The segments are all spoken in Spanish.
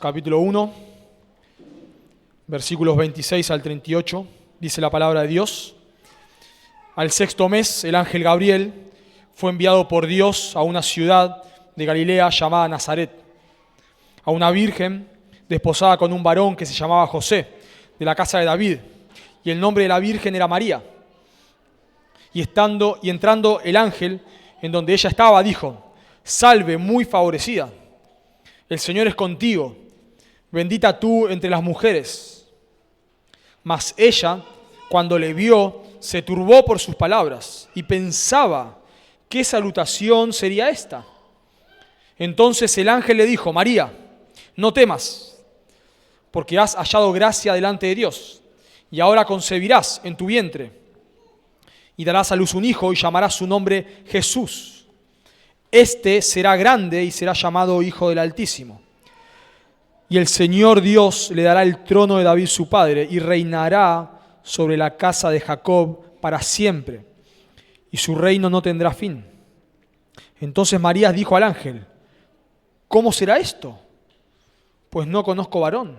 capítulo 1, versículos 26 al 38, dice la palabra de Dios. Al sexto mes, el ángel Gabriel fue enviado por Dios a una ciudad de Galilea llamada Nazaret, a una virgen desposada con un varón que se llamaba José, de la casa de David, y el nombre de la virgen era María. Y entrando el ángel en donde ella estaba, dijo: Salve, muy favorecida, el Señor es contigo, bendita tú entre las mujeres. Mas ella, cuando le vio, se turbó por sus palabras y pensaba: ¿qué salutación sería esta? Entonces el ángel le dijo: María, no temas, porque has hallado gracia delante de Dios, y ahora concebirás en tu vientre, y darás a luz un hijo, y llamarás su nombre Jesús. Este será grande y será llamado Hijo del Altísimo. Y el Señor Dios le dará el trono de David su padre, y reinará sobre la casa de Jacob para siempre, y su reino no tendrá fin. Entonces María dijo al ángel: ¿cómo será esto? Pues no conozco varón.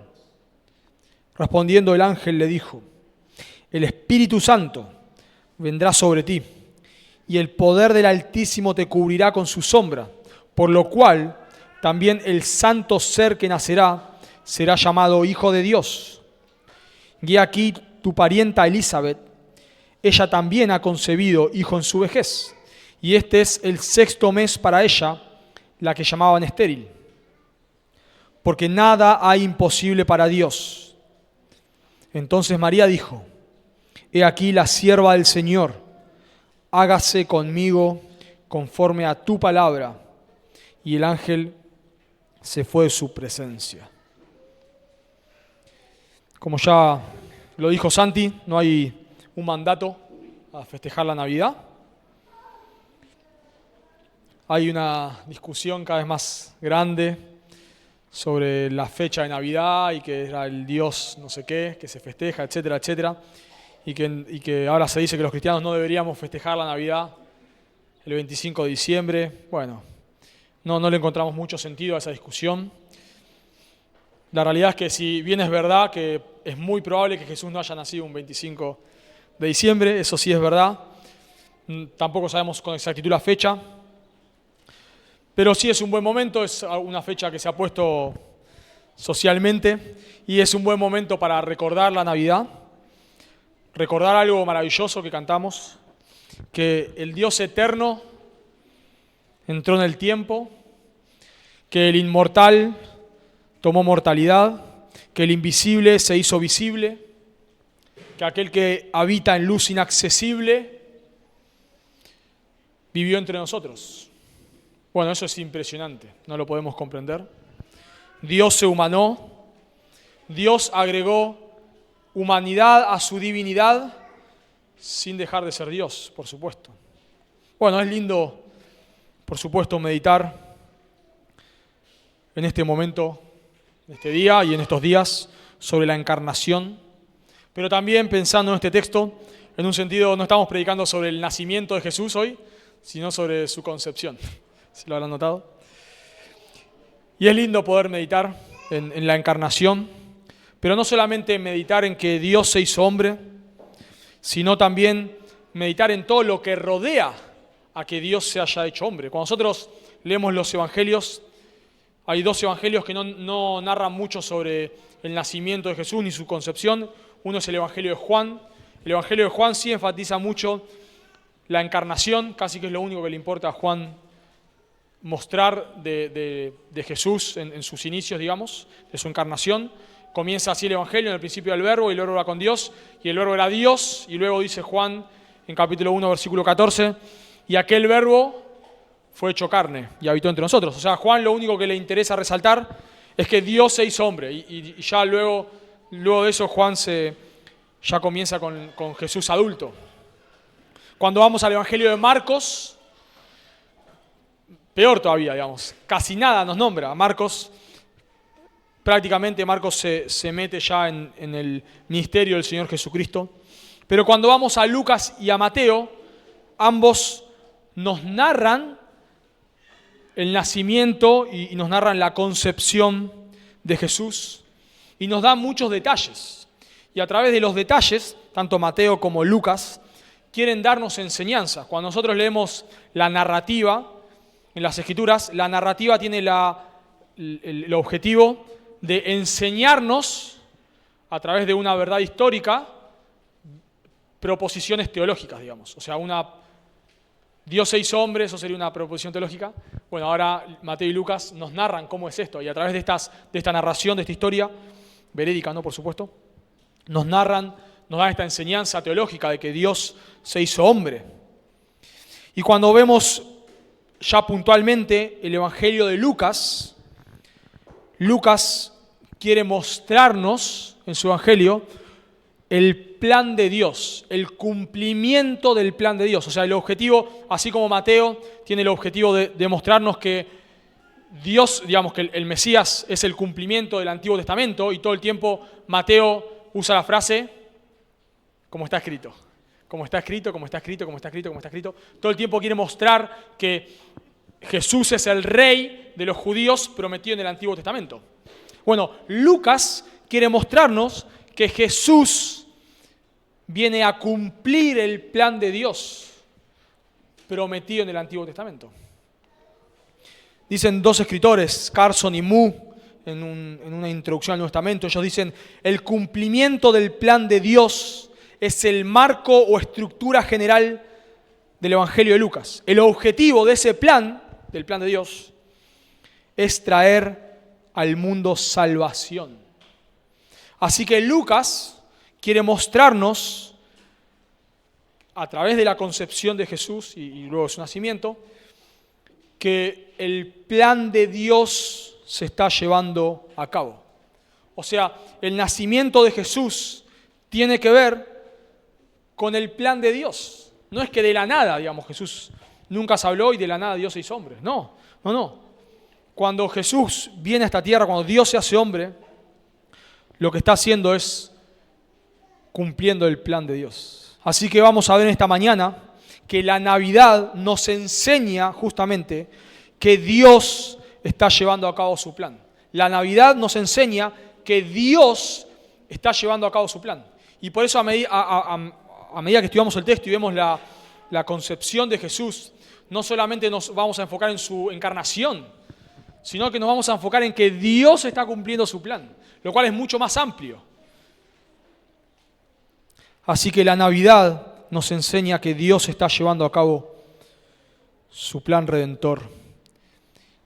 Respondiendo el ángel le dijo: el Espíritu Santo vendrá sobre ti, y el poder del Altísimo te cubrirá con su sombra, por lo cual también el santo ser que nacerá será llamado Hijo de Dios. Y aquí tu parienta Elizabeth, ella también ha concebido hijo en su vejez, y este es el sexto mes para ella, la que llamaban estéril, porque nada hay imposible para Dios. Entonces María dijo: He aquí la sierva del Señor, hágase conmigo conforme a tu palabra. Y el ángel se fue de su presencia. Como ya lo dijo Santi, no hay un mandato a festejar la Navidad. Hay una discusión cada vez más grande sobre la fecha de Navidad y que era el Dios no sé qué, que se festeja, etcétera, etcétera. Y que ahora se dice que los cristianos no deberíamos festejar la Navidad el 25 de diciembre. Bueno, no le encontramos mucho sentido a esa discusión. La realidad es que si bien es verdad que es muy probable que Jesús no haya nacido un 25 de diciembre, eso sí es verdad, tampoco sabemos con exactitud la fecha, pero sí es un buen momento, es una fecha que se ha puesto socialmente y es un buen momento para recordar la Navidad, recordar algo maravilloso que cantamos, que el Dios eterno entró en el tiempo, que el inmortal tomó mortalidad, que el invisible se hizo visible, que aquel que habita en luz inaccesible vivió entre nosotros. Bueno, eso es impresionante, no lo podemos comprender. Dios se humanó, Dios agregó humanidad a su divinidad sin dejar de ser Dios, por supuesto. Bueno, es lindo, por supuesto, meditar en este momento, en este día y en estos días sobre la encarnación, pero también pensando en este texto, en un sentido, no estamos predicando sobre el nacimiento de Jesús hoy, sino sobre su concepción, si lo habrán notado. Y es lindo poder meditar en la encarnación, pero no solamente meditar en que Dios se hizo hombre, sino también meditar en todo lo que rodea a que Dios se haya hecho hombre. Cuando nosotros leemos los evangelios, hay dos evangelios que no narran mucho sobre el nacimiento de Jesús ni su concepción. Uno es el evangelio de Juan. El evangelio de Juan sí enfatiza mucho la encarnación, casi que es lo único que le importa a Juan mostrar de Jesús en sus inicios, digamos, de su encarnación. Comienza así el evangelio, en el principio del verbo, y el verbo era con Dios, y el verbo era Dios, y luego dice Juan en capítulo 1, versículo 14, y aquel verbo fue hecho carne y habitó entre nosotros. O sea, a Juan lo único que le interesa resaltar es que Dios se hizo hombre, y ya luego de eso Juan ya comienza con Jesús adulto. Cuando vamos al evangelio de Marcos, peor todavía, digamos, casi nada nos nombra a Marcos. Prácticamente Marcos se mete ya en el ministerio del Señor Jesucristo. Pero cuando vamos a Lucas y a Mateo, ambos nos narran el nacimiento y nos narran la concepción de Jesús y nos da muchos detalles. Y a través de los detalles, tanto Mateo como Lucas quieren darnos enseñanza. Cuando nosotros leemos la narrativa en las Escrituras, la narrativa tiene el objetivo de enseñarnos a través de una verdad histórica proposiciones teológicas, digamos. O sea, Dios se hizo hombre, eso sería una proposición teológica. Bueno, ahora Mateo y Lucas nos narran cómo es esto, y a través de esta narración, de esta historia, verídica, ¿no? Por supuesto, nos dan esta enseñanza teológica de que Dios se hizo hombre. Y cuando vemos ya puntualmente el Evangelio de Lucas, Lucas quiere mostrarnos en su Evangelio el plan de Dios, el cumplimiento del plan de Dios. O sea, el objetivo, así como Mateo tiene el objetivo de mostrarnos que Dios, digamos que el Mesías es el cumplimiento del Antiguo Testamento, y todo el tiempo Mateo usa la frase, como está escrito. Como está escrito, como está escrito, como está escrito, como está escrito. Todo el tiempo quiere mostrar que Jesús es el rey de los judíos prometido en el Antiguo Testamento. Bueno, Lucas quiere mostrarnos que Jesús viene a cumplir el plan de Dios prometido en el Antiguo Testamento. Dicen dos escritores, Carson y Moore, en una introducción al Nuevo Testamento, ellos dicen: el cumplimiento del plan de Dios es el marco o estructura general del Evangelio de Lucas. El objetivo de ese plan, del plan de Dios, es traer al mundo salvación. Así que Lucas quiere mostrarnos, a través de la concepción de Jesús y luego su nacimiento, que el plan de Dios se está llevando a cabo. O sea, el nacimiento de Jesús tiene que ver con el plan de Dios. No es que de la nada, digamos, Jesús nunca se habló y de la nada Dios se hizo hombre. No. Cuando Jesús viene a esta tierra, cuando Dios se hace hombre, lo que está haciendo es cumpliendo el plan de Dios. Así que vamos a ver esta mañana que la Navidad nos enseña justamente que Dios está llevando a cabo su plan. La Navidad nos enseña que Dios está llevando a cabo su plan. Y por eso a medida que estudiamos el texto y vemos la concepción de Jesús, no solamente nos vamos a enfocar en su encarnación, sino que nos vamos a enfocar en que Dios está cumpliendo su plan, lo cual es mucho más amplio. Así que la Navidad nos enseña que Dios está llevando a cabo su plan redentor.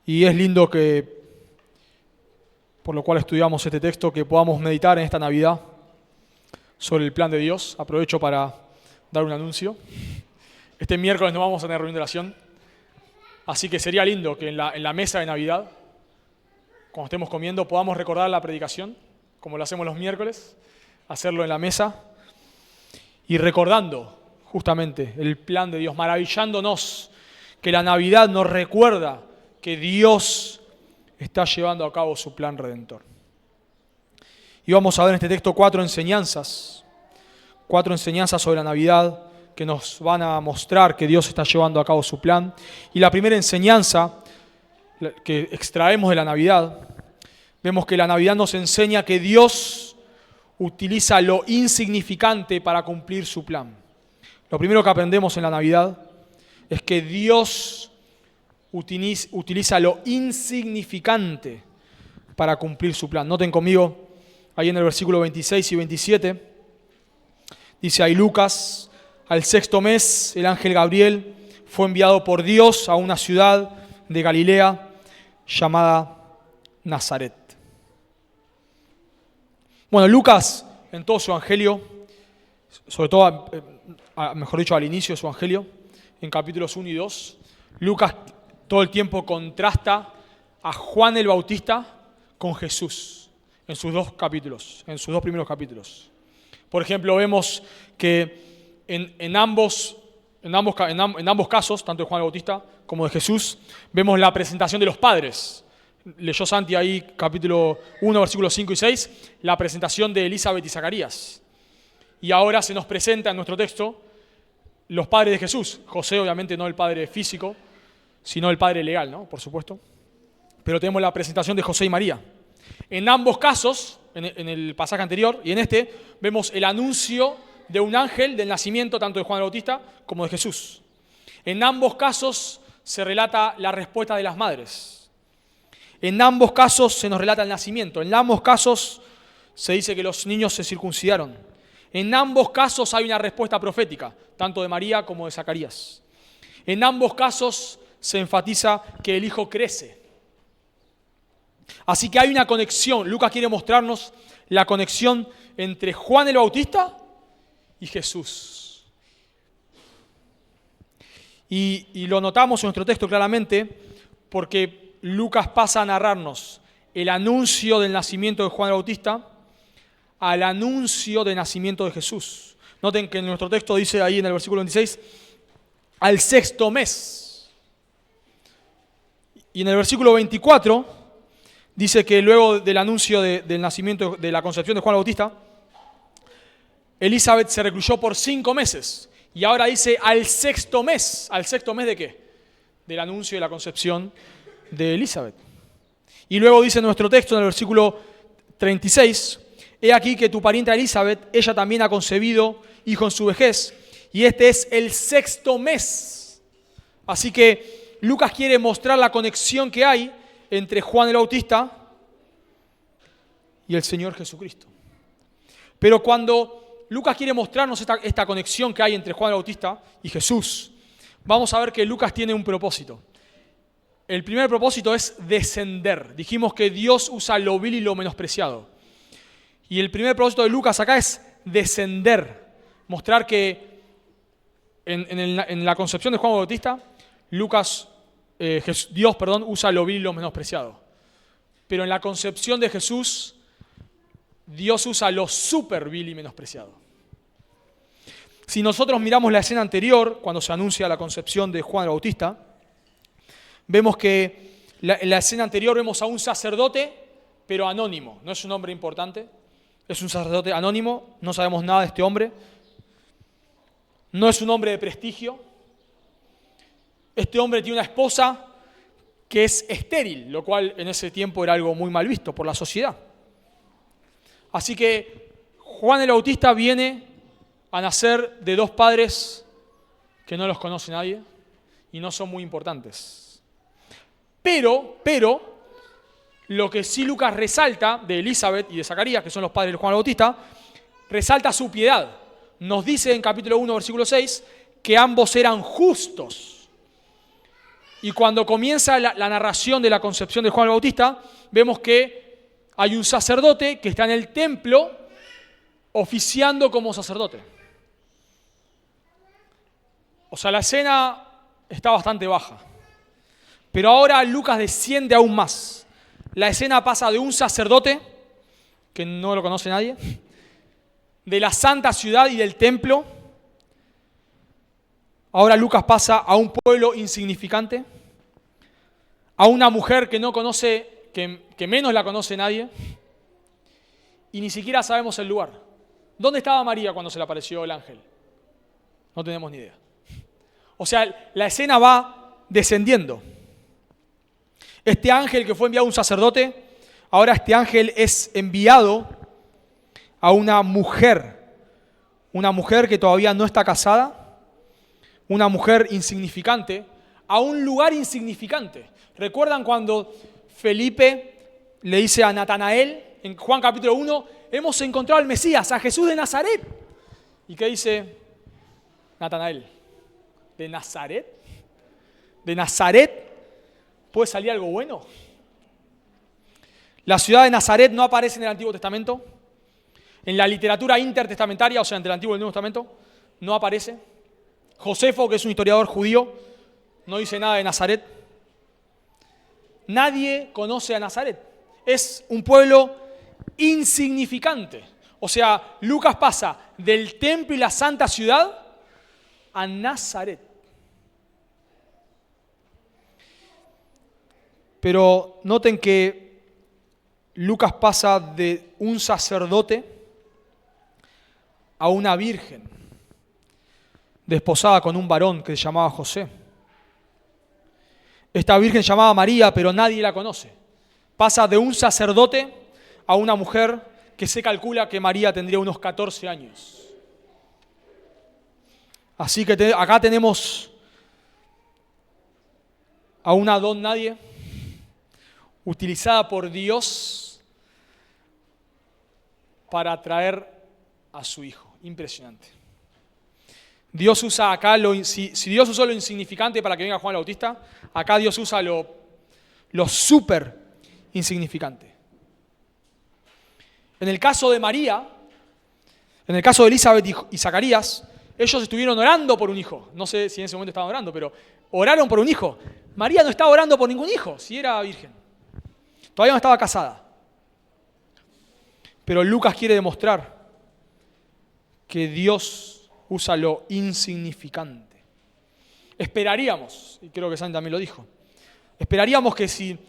Y es lindo que, por lo cual estudiamos este texto, que podamos meditar en esta Navidad sobre el plan de Dios. Aprovecho para dar un anuncio. Este miércoles no vamos a tener reunión de oración, así que sería lindo que en la mesa de Navidad, cuando estemos comiendo, podamos recordar la predicación, como lo hacemos los miércoles, hacerlo en la mesa y recordando justamente el plan de Dios, maravillándonos que la Navidad nos recuerda que Dios está llevando a cabo su plan redentor. Y vamos a ver en este texto cuatro enseñanzas sobre la Navidad que nos van a mostrar que Dios está llevando a cabo su plan. Y la primera enseñanza que extraemos de la Navidad, vemos que la Navidad nos enseña que Dios utiliza lo insignificante para cumplir su plan. Lo primero que aprendemos en la Navidad es que Dios utiliza lo insignificante para cumplir su plan. Noten conmigo, ahí en el versículo 26 y 27, dice ahí Lucas: al sexto mes el ángel Gabriel fue enviado por Dios a una ciudad de Galilea llamada Nazaret. Bueno, Lucas, en todo su evangelio, sobre todo, mejor dicho, al inicio de su evangelio, en capítulos 1 y 2, Lucas todo el tiempo contrasta a Juan el Bautista con Jesús en sus dos primeros capítulos. Por ejemplo, vemos que en ambos casos, tanto de Juan el Bautista como de Jesús, vemos la presentación de los padres. Leyó Santi ahí, capítulo 1, versículos 5 y 6, la presentación de Elizabeth y Zacarías. Y ahora se nos presenta en nuestro texto los padres de Jesús. José, obviamente, no el padre físico, sino el padre legal, ¿no? Por supuesto. Pero tenemos la presentación de José y María. En ambos casos, en el pasaje anterior y en este, vemos el anuncio de un ángel del nacimiento tanto de Juan el Bautista como de Jesús. En ambos casos se relata la respuesta de las madres. En ambos casos se nos relata el nacimiento. En ambos casos se dice que los niños se circuncidaron. En ambos casos hay una respuesta profética, tanto de María como de Zacarías. En ambos casos se enfatiza que el Hijo crece. Así que hay una conexión. Lucas quiere mostrarnos la conexión entre Juan el Bautista y Jesús. Y lo notamos en nuestro texto claramente porque Lucas pasa a narrarnos el anuncio del nacimiento de Juan el Bautista al anuncio del nacimiento de Jesús. Noten que en nuestro texto dice ahí en el versículo 26, al sexto mes. Y en el versículo 24 dice que luego del anuncio del nacimiento, de la concepción de Juan el Bautista, Elizabeth se recluyó por 5 meses. Y ahora dice al sexto mes. ¿Al sexto mes de qué? Del anuncio de la concepción de Elizabeth. Y luego dice en nuestro texto, en el versículo 36, he aquí que tu parienta Elizabeth, ella también ha concebido hijo en su vejez, y este es el sexto mes. Así que Lucas quiere mostrar la conexión que hay entre Juan el Bautista y el Señor Jesucristo. Pero cuando Lucas quiere mostrarnos esta conexión que hay entre Juan el Bautista y Jesús, vamos a ver que Lucas tiene un propósito. El primer propósito es descender. Dijimos que Dios usa lo vil y lo menospreciado. Y el primer propósito de Lucas acá es descender. Mostrar que en la concepción de Juan el Bautista, Dios usa lo vil y lo menospreciado. Pero en la concepción de Jesús, Dios usa lo súper vil y menospreciado. Si nosotros miramos la escena anterior, cuando se anuncia la concepción de Juan el Bautista, vemos que en la escena anterior vemos a un sacerdote, pero anónimo. No es un hombre importante, es un sacerdote anónimo, no sabemos nada de este hombre. No es un hombre de prestigio. Este hombre tiene una esposa que es estéril, lo cual en ese tiempo era algo muy mal visto por la sociedad. Así que Juan el Bautista viene a nacer de 2 padres que no los conoce nadie y no son muy importantes. Pero, lo que sí Lucas resalta de Elizabeth y de Zacarías, que son los padres de Juan el Bautista, resalta su piedad. Nos dice en capítulo 1, versículo 6, que ambos eran justos. Y cuando comienza la narración de la concepción de Juan el Bautista, vemos que hay un sacerdote que está en el templo oficiando como sacerdote. O sea, la escena está bastante baja. Pero ahora Lucas desciende aún más. La escena pasa de un sacerdote, que no lo conoce nadie, de la santa ciudad y del templo. Ahora Lucas pasa a un pueblo insignificante, a una mujer que no conoce, que menos la conoce nadie, y ni siquiera sabemos el lugar. ¿Dónde estaba María cuando se le apareció el ángel? No tenemos ni idea. O sea, la escena va descendiendo. Este ángel que fue enviado a un sacerdote, ahora este ángel es enviado a una mujer que todavía no está casada, una mujer insignificante, a un lugar insignificante. ¿Recuerdan cuando Felipe le dice a Natanael, en Juan capítulo 1, hemos encontrado al Mesías, a Jesús de Nazaret? ¿Y qué dice Natanael? ¿De Nazaret? ¿De Nazaret puede salir algo bueno? La ciudad de Nazaret no aparece en el Antiguo Testamento. En la literatura intertestamentaria, o sea, entre el Antiguo y el Nuevo Testamento, no aparece. Josefo, que es un historiador judío, no dice nada de Nazaret. Nadie conoce a Nazaret. Es un pueblo insignificante. O sea, Lucas pasa del templo y la santa ciudad a Nazaret. Pero noten que Lucas pasa de un sacerdote a una virgen desposada con un varón que se llamaba José. Esta virgen se llamaba María, pero nadie la conoce. Pasa de un sacerdote a una mujer que se calcula que María tendría unos 14 años. Así que acá tenemos a una don nadie utilizada por Dios para atraer a su hijo. Impresionante. Dios usa acá, si Dios usó lo insignificante para que venga Juan el Bautista, acá Dios usa lo súper insignificante. En el caso de María, en el caso de Elizabeth y Zacarías, ellos estuvieron orando por un hijo. No sé si en ese momento estaban orando, pero oraron por un hijo. María no estaba orando por ningún hijo, si era virgen. Todavía no estaba casada. Pero Lucas quiere demostrar que Dios usa lo insignificante. Esperaríamos, y creo que San también lo dijo, esperaríamos que si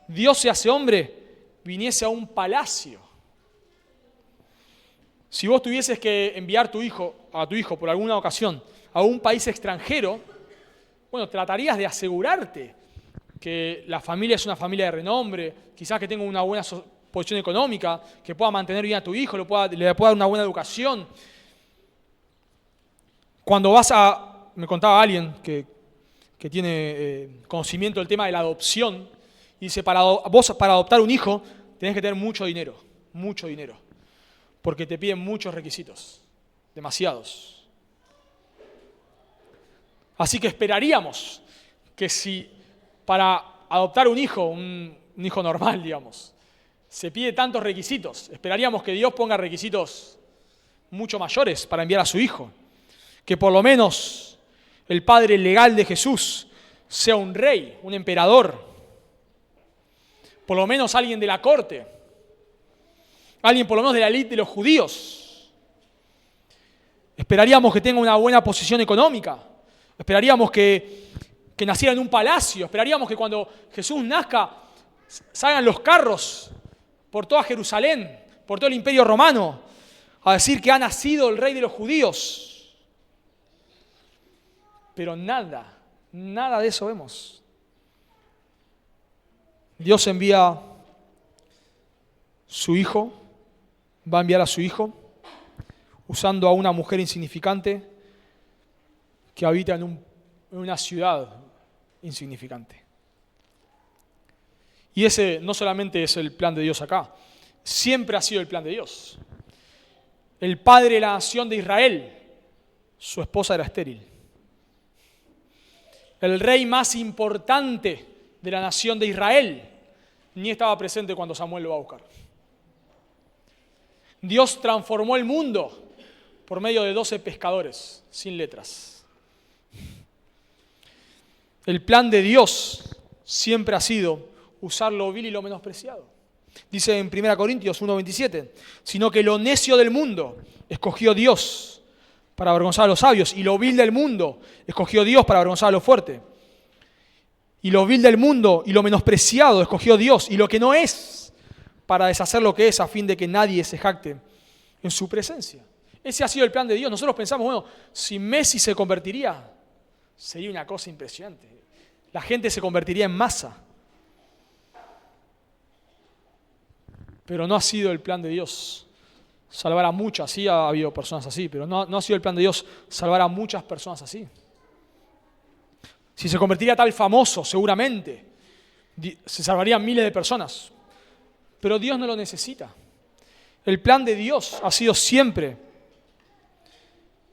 Dios se hace hombre, viniese a un palacio. Si vos tuvieses que enviar a tu hijo por alguna ocasión a un país extranjero, bueno, tratarías de asegurarte que la familia es una familia de renombre, quizás que tenga una buena posición económica, que pueda mantener bien a tu hijo, le pueda dar una buena educación. Cuando me contaba alguien que tiene conocimiento del tema de la adopción, y dice, vos para adoptar un hijo tenés que tener mucho dinero, porque te piden muchos requisitos, demasiados. Así que esperaríamos que si para adoptar un hijo normal, digamos, se pide tantos requisitos, esperaríamos que Dios ponga requisitos mucho mayores para enviar a su hijo. Que por lo menos el padre legal de Jesús sea un rey, un emperador, por lo menos alguien de la corte, alguien por lo menos de la élite de los judíos. Esperaríamos que tenga una buena posición económica, esperaríamos que naciera en un palacio, esperaríamos que cuando Jesús nazca salgan los carros por toda Jerusalén, por todo el imperio romano, a decir que ha nacido el rey de los judíos. Pero nada de eso vemos. Dios envía su hijo, va a enviar a su hijo, usando a una mujer insignificante que habita en una ciudad insignificante. Y ese no solamente es el plan de Dios acá, siempre ha sido el plan de Dios. El padre de la nación de Israel, su esposa era estéril. El rey más importante de la nación de Israel ni estaba presente cuando Samuel lo va a buscar. Dios transformó el mundo por medio de 12 pescadores, sin letras. El plan de Dios siempre ha sido usar lo vil y lo menospreciado. Dice en 1 Corintios 1:27, sino que lo necio del mundo escogió Dios para avergonzar a los sabios, y lo vil del mundo escogió Dios para avergonzar a lo fuerte. Y lo vil del mundo y lo menospreciado escogió Dios, y lo que no es, para deshacer lo que es, a fin de que nadie se jacte en su presencia. Ese ha sido el plan de Dios. Nosotros pensamos, bueno, si Messi se convertiría, sería una cosa impresionante. La gente se convertiría en masa. Pero no ha sido el plan de Dios salvar a muchas. Sí ha habido personas así, pero no ha sido el plan de Dios salvar a muchas personas así. Si se convertiría tal famoso, seguramente se salvarían miles de personas. Pero Dios no lo necesita. El plan de Dios ha sido siempre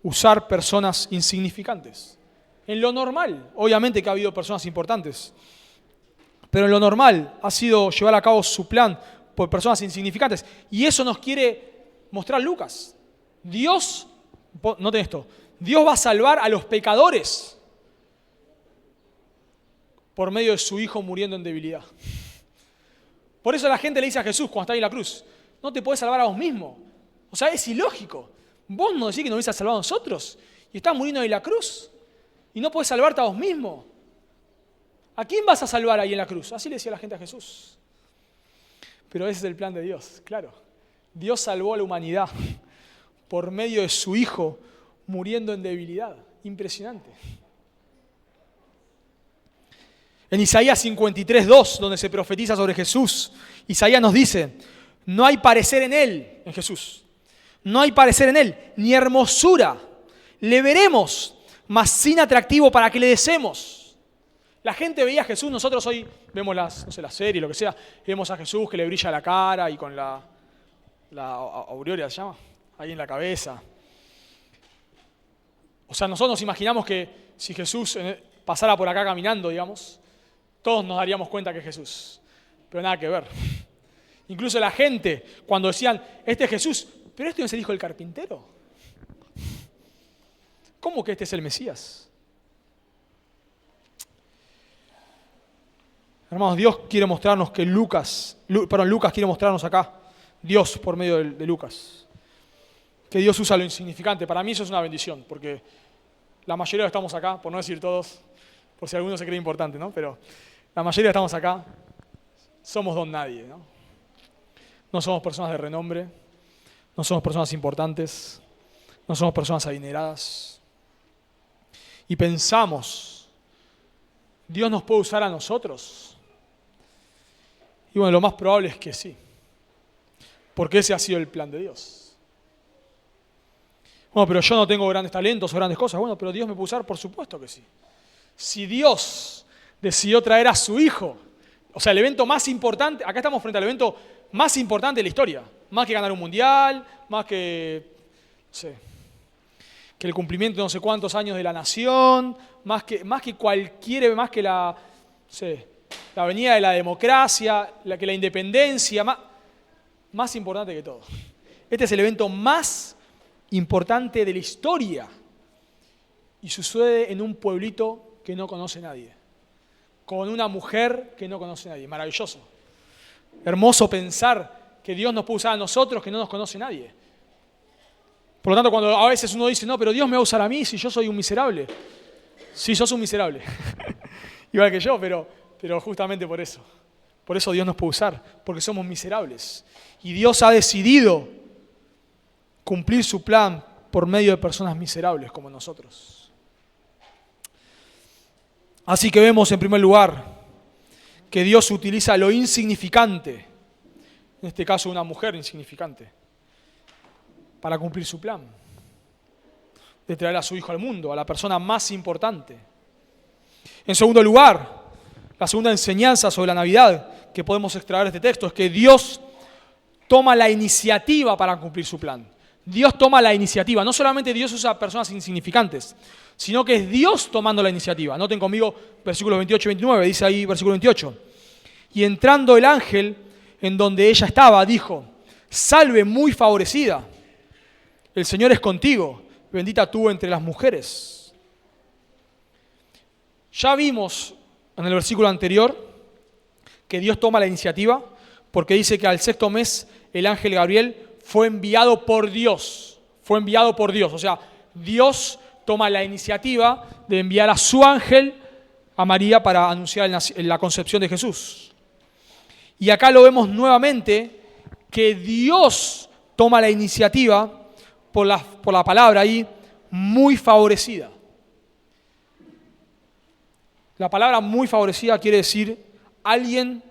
usar personas insignificantes. En lo normal, obviamente que ha habido personas importantes, pero en lo normal ha sido llevar a cabo su plan por personas insignificantes. Y eso nos quiere mostrar Lucas. Dios, noten esto, Dios va a salvar a los pecadores por medio de su Hijo muriendo en debilidad. Por eso la gente le dice a Jesús cuando está ahí en la cruz, no te podés salvar a vos mismo. O sea, es ilógico. Vos no decís que nos vais a salvar a nosotros y estás muriendo ahí en la cruz y no podés salvarte a vos mismo. ¿A quién vas a salvar ahí en la cruz? Así le decía la gente a Jesús. Pero ese es el plan de Dios, claro. Dios salvó a la humanidad por medio de su Hijo muriendo en debilidad. Impresionante. En Isaías 53:2, donde se profetiza sobre Jesús, Isaías nos dice, no hay parecer en Él, en Jesús, no hay parecer en Él, ni hermosura. Le veremos, mas sin atractivo para que le deseemos. La gente veía a Jesús, nosotros hoy vemos la serie, lo que sea, vemos a Jesús que le brilla la cara y con la aureola, ¿se llama? Ahí en la cabeza. O sea, nosotros nos imaginamos que si Jesús pasara por acá caminando, digamos, todos nos daríamos cuenta que es Jesús. Pero nada que ver. Incluso la gente, cuando decían, este es Jesús, ¿pero este no es el hijo del carpintero? ¿Cómo que este es el Mesías? Hermanos, Dios quiere mostrarnos que Lucas quiere mostrarnos acá, Dios por medio de Lucas, que Dios usa lo insignificante. Para mí eso es una bendición, porque la mayoría estamos acá, por no decir todos, por si alguno se cree importante, ¿no? Pero la mayoría estamos acá, somos don nadie, ¿no? No somos personas de renombre, no somos personas importantes, no somos personas adineradas. Y pensamos, ¿Dios nos puede usar a nosotros? Y bueno, lo más probable es que sí, porque ese ha sido el plan de Dios. Bueno, pero yo no tengo grandes talentos o grandes cosas. Bueno, pero Dios me puede usar, por supuesto que sí. Si Dios decidió traer a su Hijo, o sea, el evento más importante, acá estamos frente al evento más importante de la historia, más que ganar un mundial, más que, no sé, que el cumplimiento de no sé cuántos años de la nación, más que la, no sé, la venida de la democracia, que la independencia, más importante que todo. Este es el evento más importante de la historia y sucede en un pueblito que no conoce nadie, con una mujer que no conoce nadie. Maravilloso. Hermoso pensar que Dios nos puede usar a nosotros que no nos conoce nadie. Por lo tanto, cuando a veces uno dice, no, pero Dios me va a usar a mí si yo soy un miserable. Sí, sos un miserable. Igual que yo, pero justamente por eso. Por eso Dios nos puede usar, porque somos miserables. Y Dios ha decidido cumplir su plan por medio de personas miserables como nosotros. Así que vemos en primer lugar que Dios utiliza lo insignificante, en este caso una mujer insignificante, para cumplir su plan de traer a su Hijo al mundo, a la persona más importante. En segundo lugar, la segunda enseñanza sobre la Navidad que podemos extraer de este texto es que Dios toma la iniciativa para cumplir su plan. Dios toma la iniciativa. No solamente Dios usa personas insignificantes, sino que es Dios tomando la iniciativa. Noten conmigo versículos 28 y 29, dice ahí versículo 28. Y entrando el ángel en donde ella estaba, dijo, salve muy favorecida, el Señor es contigo, bendita tú entre las mujeres. Ya vimos en el versículo anterior que Dios toma la iniciativa porque dice que al sexto mes el ángel Gabriel fue enviado por Dios. Fue enviado por Dios. O sea, Dios toma la iniciativa de enviar a su ángel a María para anunciar la concepción de Jesús. Y acá lo vemos nuevamente que Dios toma la iniciativa por la palabra ahí, muy favorecida. La palabra muy favorecida quiere decir alguien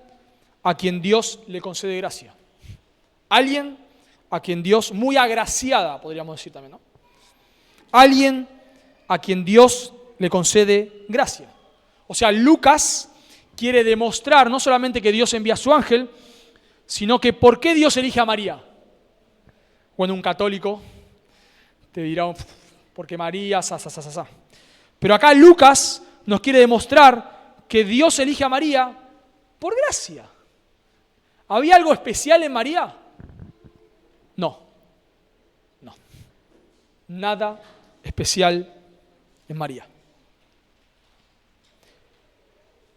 a quien Dios le concede gracia. Alguien a quien Dios, muy agraciada, podríamos decir también, ¿no? Alguien a quien Dios le concede gracia. O sea, Lucas quiere demostrar no solamente que Dios envía a su ángel, sino que ¿por qué Dios elige a María? Bueno, un católico te dirá, porque María, Pero acá Lucas nos quiere demostrar que Dios elige a María por gracia. ¿Había algo especial en María? No. Nada especial en María.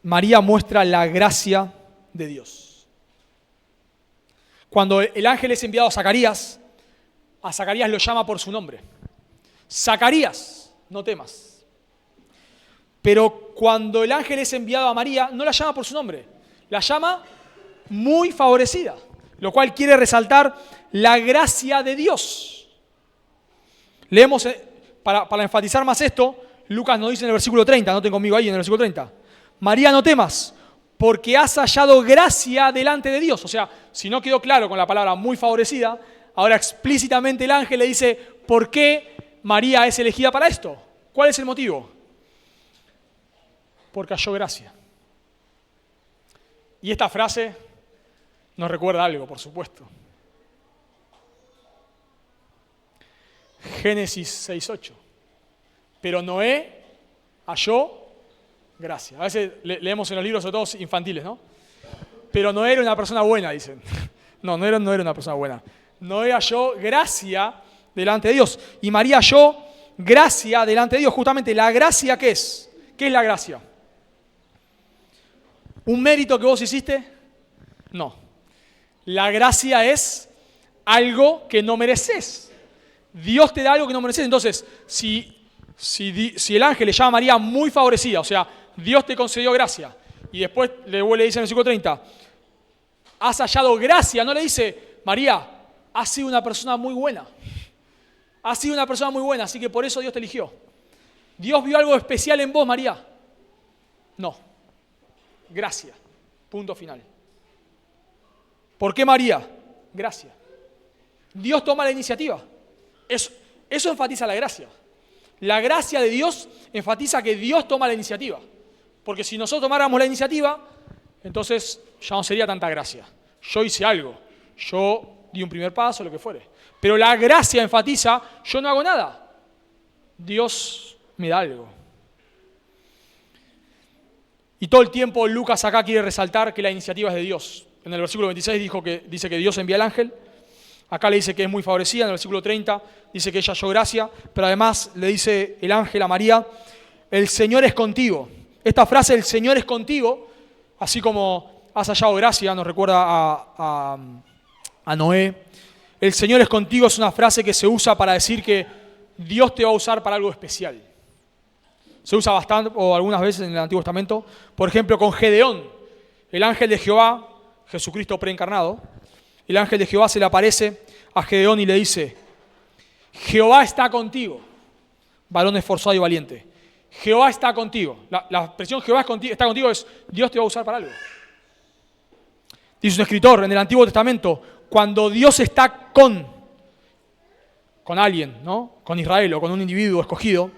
María muestra la gracia de Dios. Cuando el ángel es enviado a Zacarías lo llama por su nombre. Zacarías, no temas. Pero cuando el ángel es enviado a María, no la llama por su nombre, la llama muy favorecida, lo cual quiere resaltar la gracia de Dios. Leemos, para enfatizar más esto, Lucas nos dice en el versículo 30, noten conmigo ahí en el versículo 30, María, no temas, porque has hallado gracia delante de Dios. O sea, si no quedó claro con la palabra muy favorecida, ahora explícitamente el ángel le dice, ¿por qué María es elegida para esto? ¿Cuál es el motivo? Porque halló gracia. Y esta frase nos recuerda algo, por supuesto. Génesis 6:8. Pero Noé halló gracia. A veces leemos en los libros, sobre todo infantiles, ¿no? Pero Noé era una persona buena, dicen. No era una persona buena. Noé halló gracia delante de Dios. Y María halló gracia delante de Dios. Justamente, ¿la gracia qué es? ¿Qué es la gracia? ¿Un mérito que vos hiciste? No. La gracia es algo que no mereces. Dios te da algo que no mereces. Entonces, si el ángel le llama a María muy favorecida, o sea, Dios te concedió gracia, y después le dice en el versículo 30, has hallado gracia, no le dice, María, has sido una persona muy buena. Has sido una persona muy buena, así que por eso Dios te eligió. Dios vio algo especial en vos, María. No. Gracia. Punto final. ¿Por qué María? Gracia. Dios toma la iniciativa. Eso enfatiza la gracia. La gracia de Dios enfatiza que Dios toma la iniciativa. Porque si nosotros tomáramos la iniciativa, entonces ya no sería tanta gracia. Yo hice algo. Yo di un primer paso, lo que fuere. Pero la gracia enfatiza, yo no hago nada. Dios me da algo. Y todo el tiempo Lucas acá quiere resaltar que la iniciativa es de Dios. En el versículo 26 dice que Dios envía al ángel. Acá le dice que es muy favorecida. En el versículo 30 dice que ella halló gracia. Pero además le dice el ángel a María, el Señor es contigo. Esta frase, el Señor es contigo, así como has hallado gracia, nos recuerda a Noé. El Señor es contigo es una frase que se usa para decir que Dios te va a usar para algo especial. Se usa bastante, o algunas veces en el Antiguo Testamento. Por ejemplo, con Gedeón, el ángel de Jehová, Jesucristo preencarnado, el ángel de Jehová se le aparece a Gedeón y le dice, Jehová está contigo, varón esforzado y valiente. Jehová está contigo. La expresión Jehová está contigo es Dios te va a usar para algo. Dice un escritor en el Antiguo Testamento, cuando Dios está con alguien, ¿no? Con Israel o con un individuo escogido,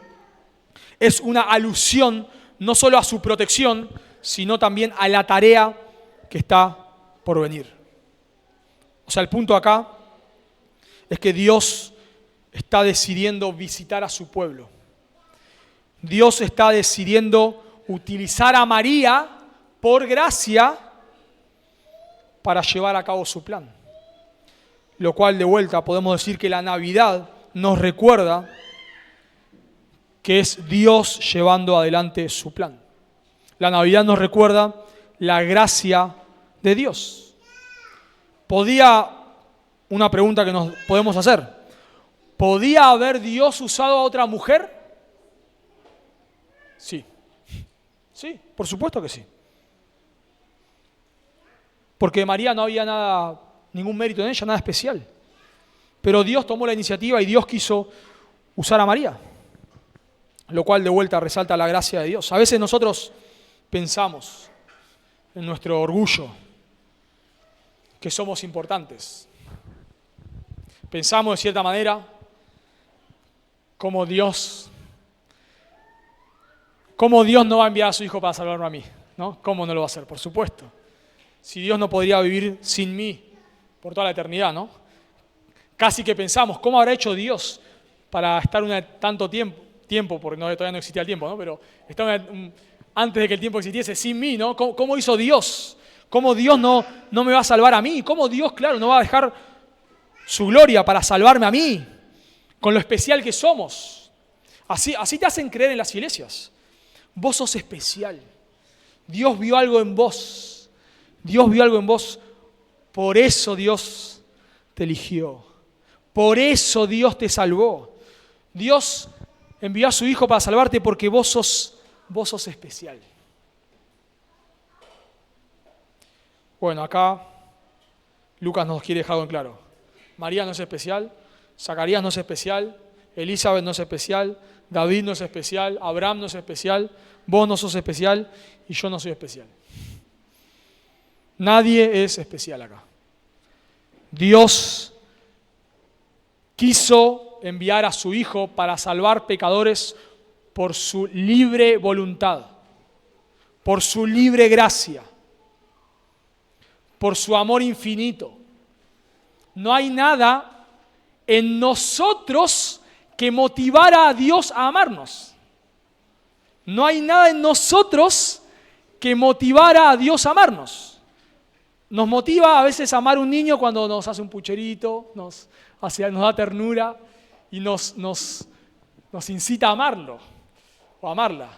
es una alusión no solo a su protección, sino también a la tarea que está por venir. O sea, el punto acá es que Dios está decidiendo visitar a su pueblo. Dios está decidiendo utilizar a María por gracia para llevar a cabo su plan. Lo cual, de vuelta, podemos decir que la Navidad nos recuerda que es Dios llevando adelante su plan. La Navidad nos recuerda la gracia de Dios. Una pregunta que nos podemos hacer, ¿podía haber Dios usado a otra mujer? Sí. Sí, por supuesto que sí. Porque María no había ningún mérito en ella, nada especial. Pero Dios tomó la iniciativa y Dios quiso usar a María. Lo cual de vuelta resalta la gracia de Dios. A veces nosotros pensamos en nuestro orgullo que somos importantes. Pensamos de cierta manera cómo Dios no va a enviar a su Hijo para salvarme a mí, ¿no? ¿Cómo no lo va a hacer? Por supuesto. Si Dios no podría vivir sin mí por toda la eternidad, ¿no? Casi que pensamos, ¿cómo habrá hecho Dios para estar tanto tiempo, porque todavía no existía el tiempo, ¿no? Pero estar antes de que el tiempo existiese sin mí, ¿no? ¿Cómo hizo Dios? ¿Cómo Dios no me va a salvar a mí? ¿Cómo Dios, claro, no va a dejar su gloria para salvarme a mí? Con lo especial que somos. Así te hacen creer en las iglesias. Vos sos especial. Dios vio algo en vos. Dios vio algo en vos. Por eso Dios te eligió. Por eso Dios te salvó. Dios envió a su Hijo para salvarte porque vos sos especial. Bueno, acá Lucas nos quiere dejar en claro. María no es especial, Zacarías no es especial, Elizabeth no es especial, David no es especial, Abraham no es especial, vos no sos especial y yo no soy especial. Nadie es especial acá. Dios quiso enviar a su Hijo para salvar pecadores por su libre voluntad, por su libre gracia, por su amor infinito. No hay nada en nosotros que motivara a Dios a amarnos. No hay nada en nosotros que motivara a Dios a amarnos. Nos motiva a veces a amar a un niño cuando nos hace un pucherito, nos da ternura y nos incita a amarlo o a amarla.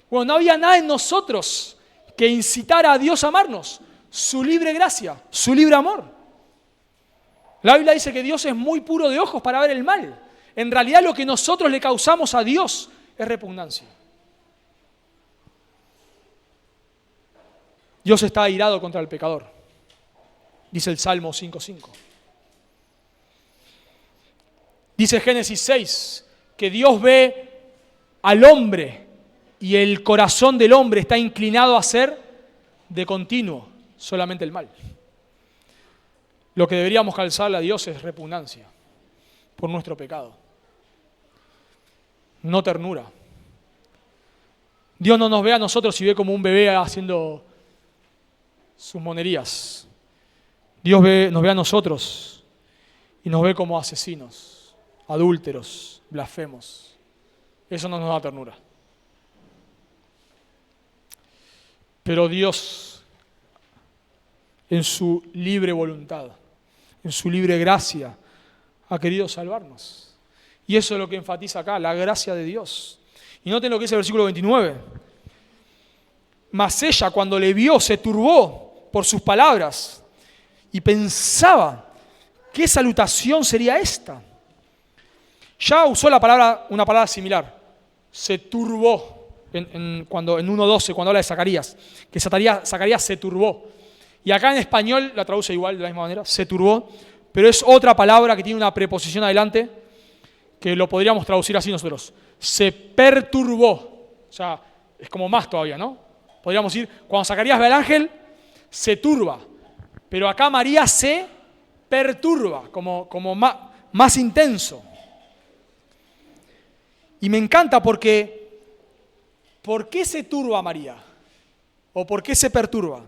Bueno, no había nada en nosotros que incitara a Dios a amarnos. Su libre gracia, su libre amor. La Biblia dice que Dios es muy puro de ojos para ver el mal. En realidad lo que nosotros le causamos a Dios es repugnancia. Dios está airado contra el pecador, dice el Salmo 5:5. Dice Génesis 6 que Dios ve al hombre y el corazón del hombre está inclinado a hacer de continuo solamente el mal. Lo que deberíamos causarle a Dios es repugnancia por nuestro pecado, no ternura. Dios no nos ve a nosotros y ve como un bebé haciendo sus monerías. Dios nos ve a nosotros y nos ve como asesinos, adúlteros, blasfemos. Eso no nos da ternura. Pero Dios, en su libre voluntad, en su libre gracia, ha querido salvarnos. Y eso es lo que enfatiza acá, la gracia de Dios. Y noten lo que dice el versículo 29. Mas ella, cuando le vio, se turbó por sus palabras y pensaba, ¿qué salutación sería esta? Ya usó una palabra similar, se turbó, en 1:12, cuando habla de Zacarías, que Zacarías se turbó. Y acá en español la traduce igual, de la misma manera, se turbó, pero es otra palabra que tiene una preposición adelante, que lo podríamos traducir así nosotros, se perturbó. O sea, es como más todavía, ¿no? Podríamos decir, cuando Zacarías ve al ángel, se turba, pero acá María se perturba, como más intenso. Y me encanta porque, ¿por qué se turba María? ¿O por qué se perturba?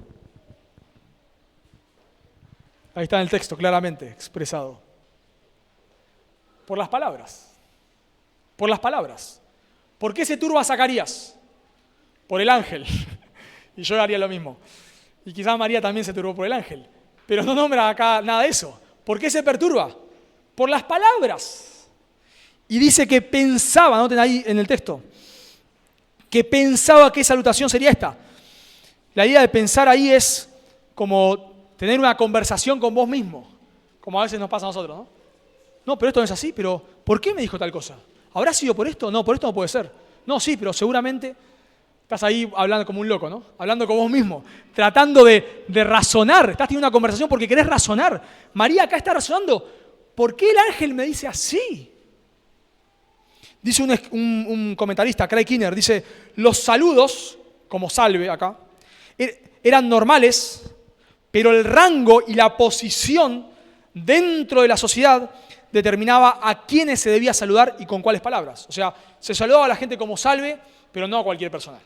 Ahí está en el texto, claramente expresado. Por las palabras. Por las palabras. ¿Por qué se turba Zacarías? Por el ángel. Y yo haría lo mismo. Y quizás María también se turbó por el ángel. Pero no nombra acá nada de eso. ¿Por qué se perturba? Por las palabras. Y dice que pensaba, noten ahí en el texto, que pensaba qué salutación sería esta. La idea de pensar ahí es como tener una conversación con vos mismo, como a veces nos pasa a nosotros, ¿no? No, pero esto no es así, pero ¿por qué me dijo tal cosa? ¿Habrá sido por esto? No, por esto no puede ser. No, sí, pero seguramente estás ahí hablando como un loco, ¿no? Hablando con vos mismo, tratando de razonar. Estás teniendo una conversación porque querés razonar. María acá está razonando. ¿Por qué el ángel me dice así? Dice un comentarista, Craig Kinner, dice, los saludos, como salve acá, eran normales, pero el rango y la posición dentro de la sociedad determinaba a quiénes se debía saludar y con cuáles palabras. O sea, se saludaba a la gente como salve, pero no a cualquier persona,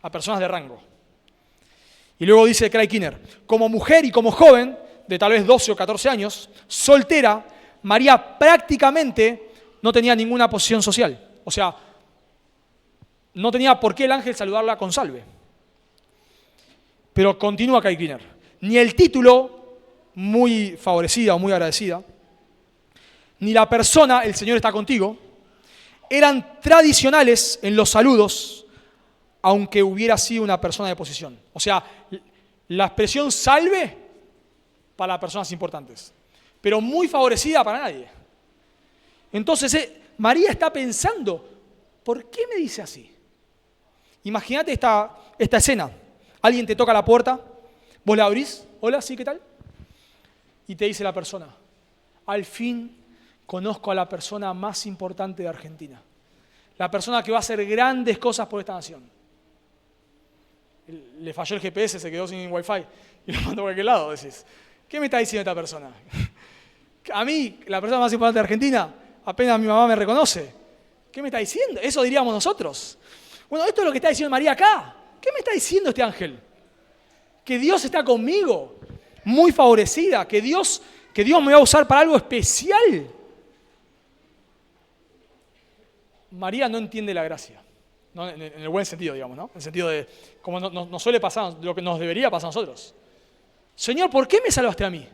a personas de rango. Y luego dice Craig Kinner, como mujer y como joven, de tal vez 12 o 14 años, soltera, María prácticamente no tenía ninguna posición social. O sea, no tenía por qué el ángel saludarla con salve. Pero continúa Craig Kinner. Ni el título, muy favorecida o muy agradecida, ni la persona, el Señor está contigo, eran tradicionales en los saludos, aunque hubiera sido una persona de posición. O sea, la expresión salve para personas importantes, pero muy favorecida para nadie. Entonces, María está pensando, ¿por qué me dice así? Imagínate esta escena. Alguien te toca la puerta, vos la abrís, hola, ¿sí, qué tal? Y te dice la persona, al fin conozco a la persona más importante de Argentina. La persona que va a hacer grandes cosas por esta nación. Le falló el GPS, se quedó sin wifi y lo mandó a cualquier lado. Decís, ¿qué me está diciendo esta persona? A mí, la persona más importante de Argentina, apenas mi mamá me reconoce. ¿Qué me está diciendo? Eso diríamos nosotros. Bueno, esto es lo que está diciendo María acá. ¿Qué me está diciendo este ángel? Que Dios está conmigo, muy favorecida, que Dios me va a usar para algo especial. María no entiende la gracia, ¿no? En el buen sentido, digamos, ¿no? En el sentido de, como nos suele pasar, lo que nos debería pasar a nosotros. Señor, ¿por qué me salvaste a mí?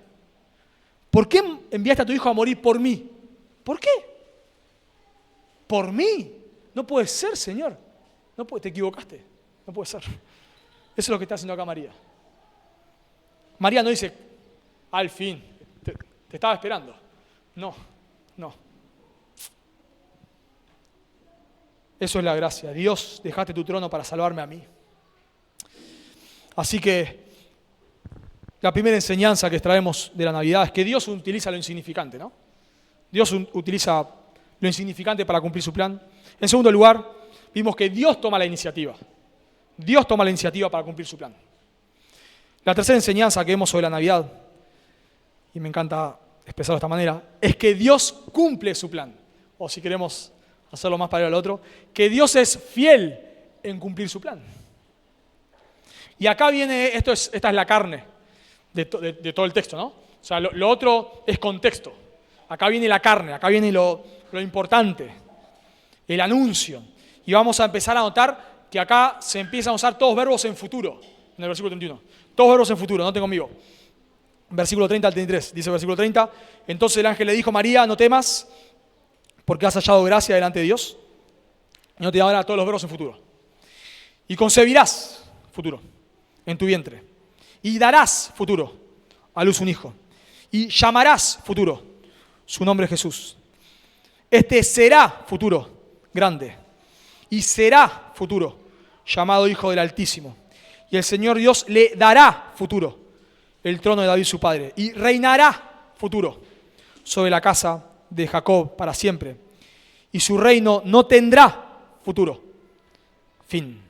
¿Por qué enviaste a tu hijo a morir por mí? ¿Por qué? ¿Por mí? No puede ser, Señor. Te equivocaste. No puede ser. Eso es lo que está haciendo acá María. María no dice, al fin, te estaba esperando. No. Eso es la gracia. Dios, dejaste tu trono para salvarme a mí. Así que la primera enseñanza que extraemos de la Navidad es que Dios utiliza lo insignificante, ¿no? Dios utiliza lo insignificante para cumplir su plan. En segundo lugar, vimos que Dios toma la iniciativa. Dios toma la iniciativa para cumplir su plan. La tercera enseñanza que vemos sobre la Navidad, y me encanta expresarlo de esta manera, es que Dios cumple su plan. O si queremos hacerlo más parecido al otro, que Dios es fiel en cumplir su plan. Y acá viene, esta es la carne de todo el texto, ¿no? O sea, lo otro es contexto. Acá viene la carne, acá viene lo importante, el anuncio. Y vamos a empezar a notar que acá se empiezan a usar todos verbos en futuro, en el versículo 31. Todos verbos en futuro, noten conmigo. Versículo 30 al 33, dice el versículo 30. Entonces el ángel le dijo, María, no temas, porque has hallado gracia delante de Dios. Y no te dará todos los verbos en futuro. Y concebirás, futuro, en tu vientre. Y darás, futuro, a luz un hijo. Y llamarás, futuro, su nombre es Jesús. Este será, futuro, grande. Y será, futuro, llamado Hijo del Altísimo. Y el Señor Dios le dará, futuro, el trono de David su padre. Y reinará, futuro, sobre la casa de Jacob para siempre. Y su reino no tendrá, futuro, fin.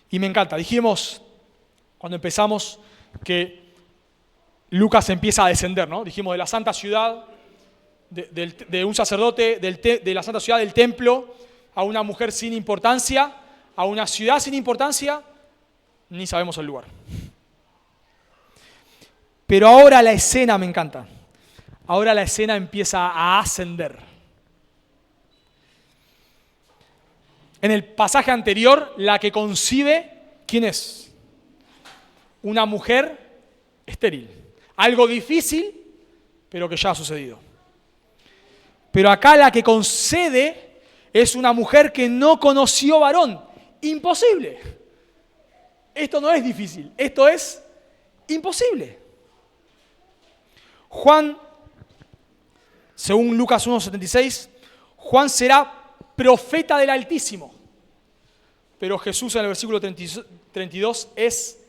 Y me encanta, dijimos cuando empezamos que Lucas empieza a descender, ¿no? Dijimos de la santa ciudad, de un sacerdote, de la santa ciudad del templo, a una mujer sin importancia, a una ciudad sin importancia, ni sabemos el lugar. Pero ahora la escena me encanta. Ahora la escena empieza a ascender. En el pasaje anterior, la que concibe, ¿quién es? Una mujer estéril. Algo difícil, pero que ya ha sucedido. Pero acá la que concede es una mujer que no conoció varón. Imposible. Esto no es difícil, esto es imposible. Juan, según Lucas 1:76, Juan será profeta del Altísimo. Pero Jesús en el versículo 32 es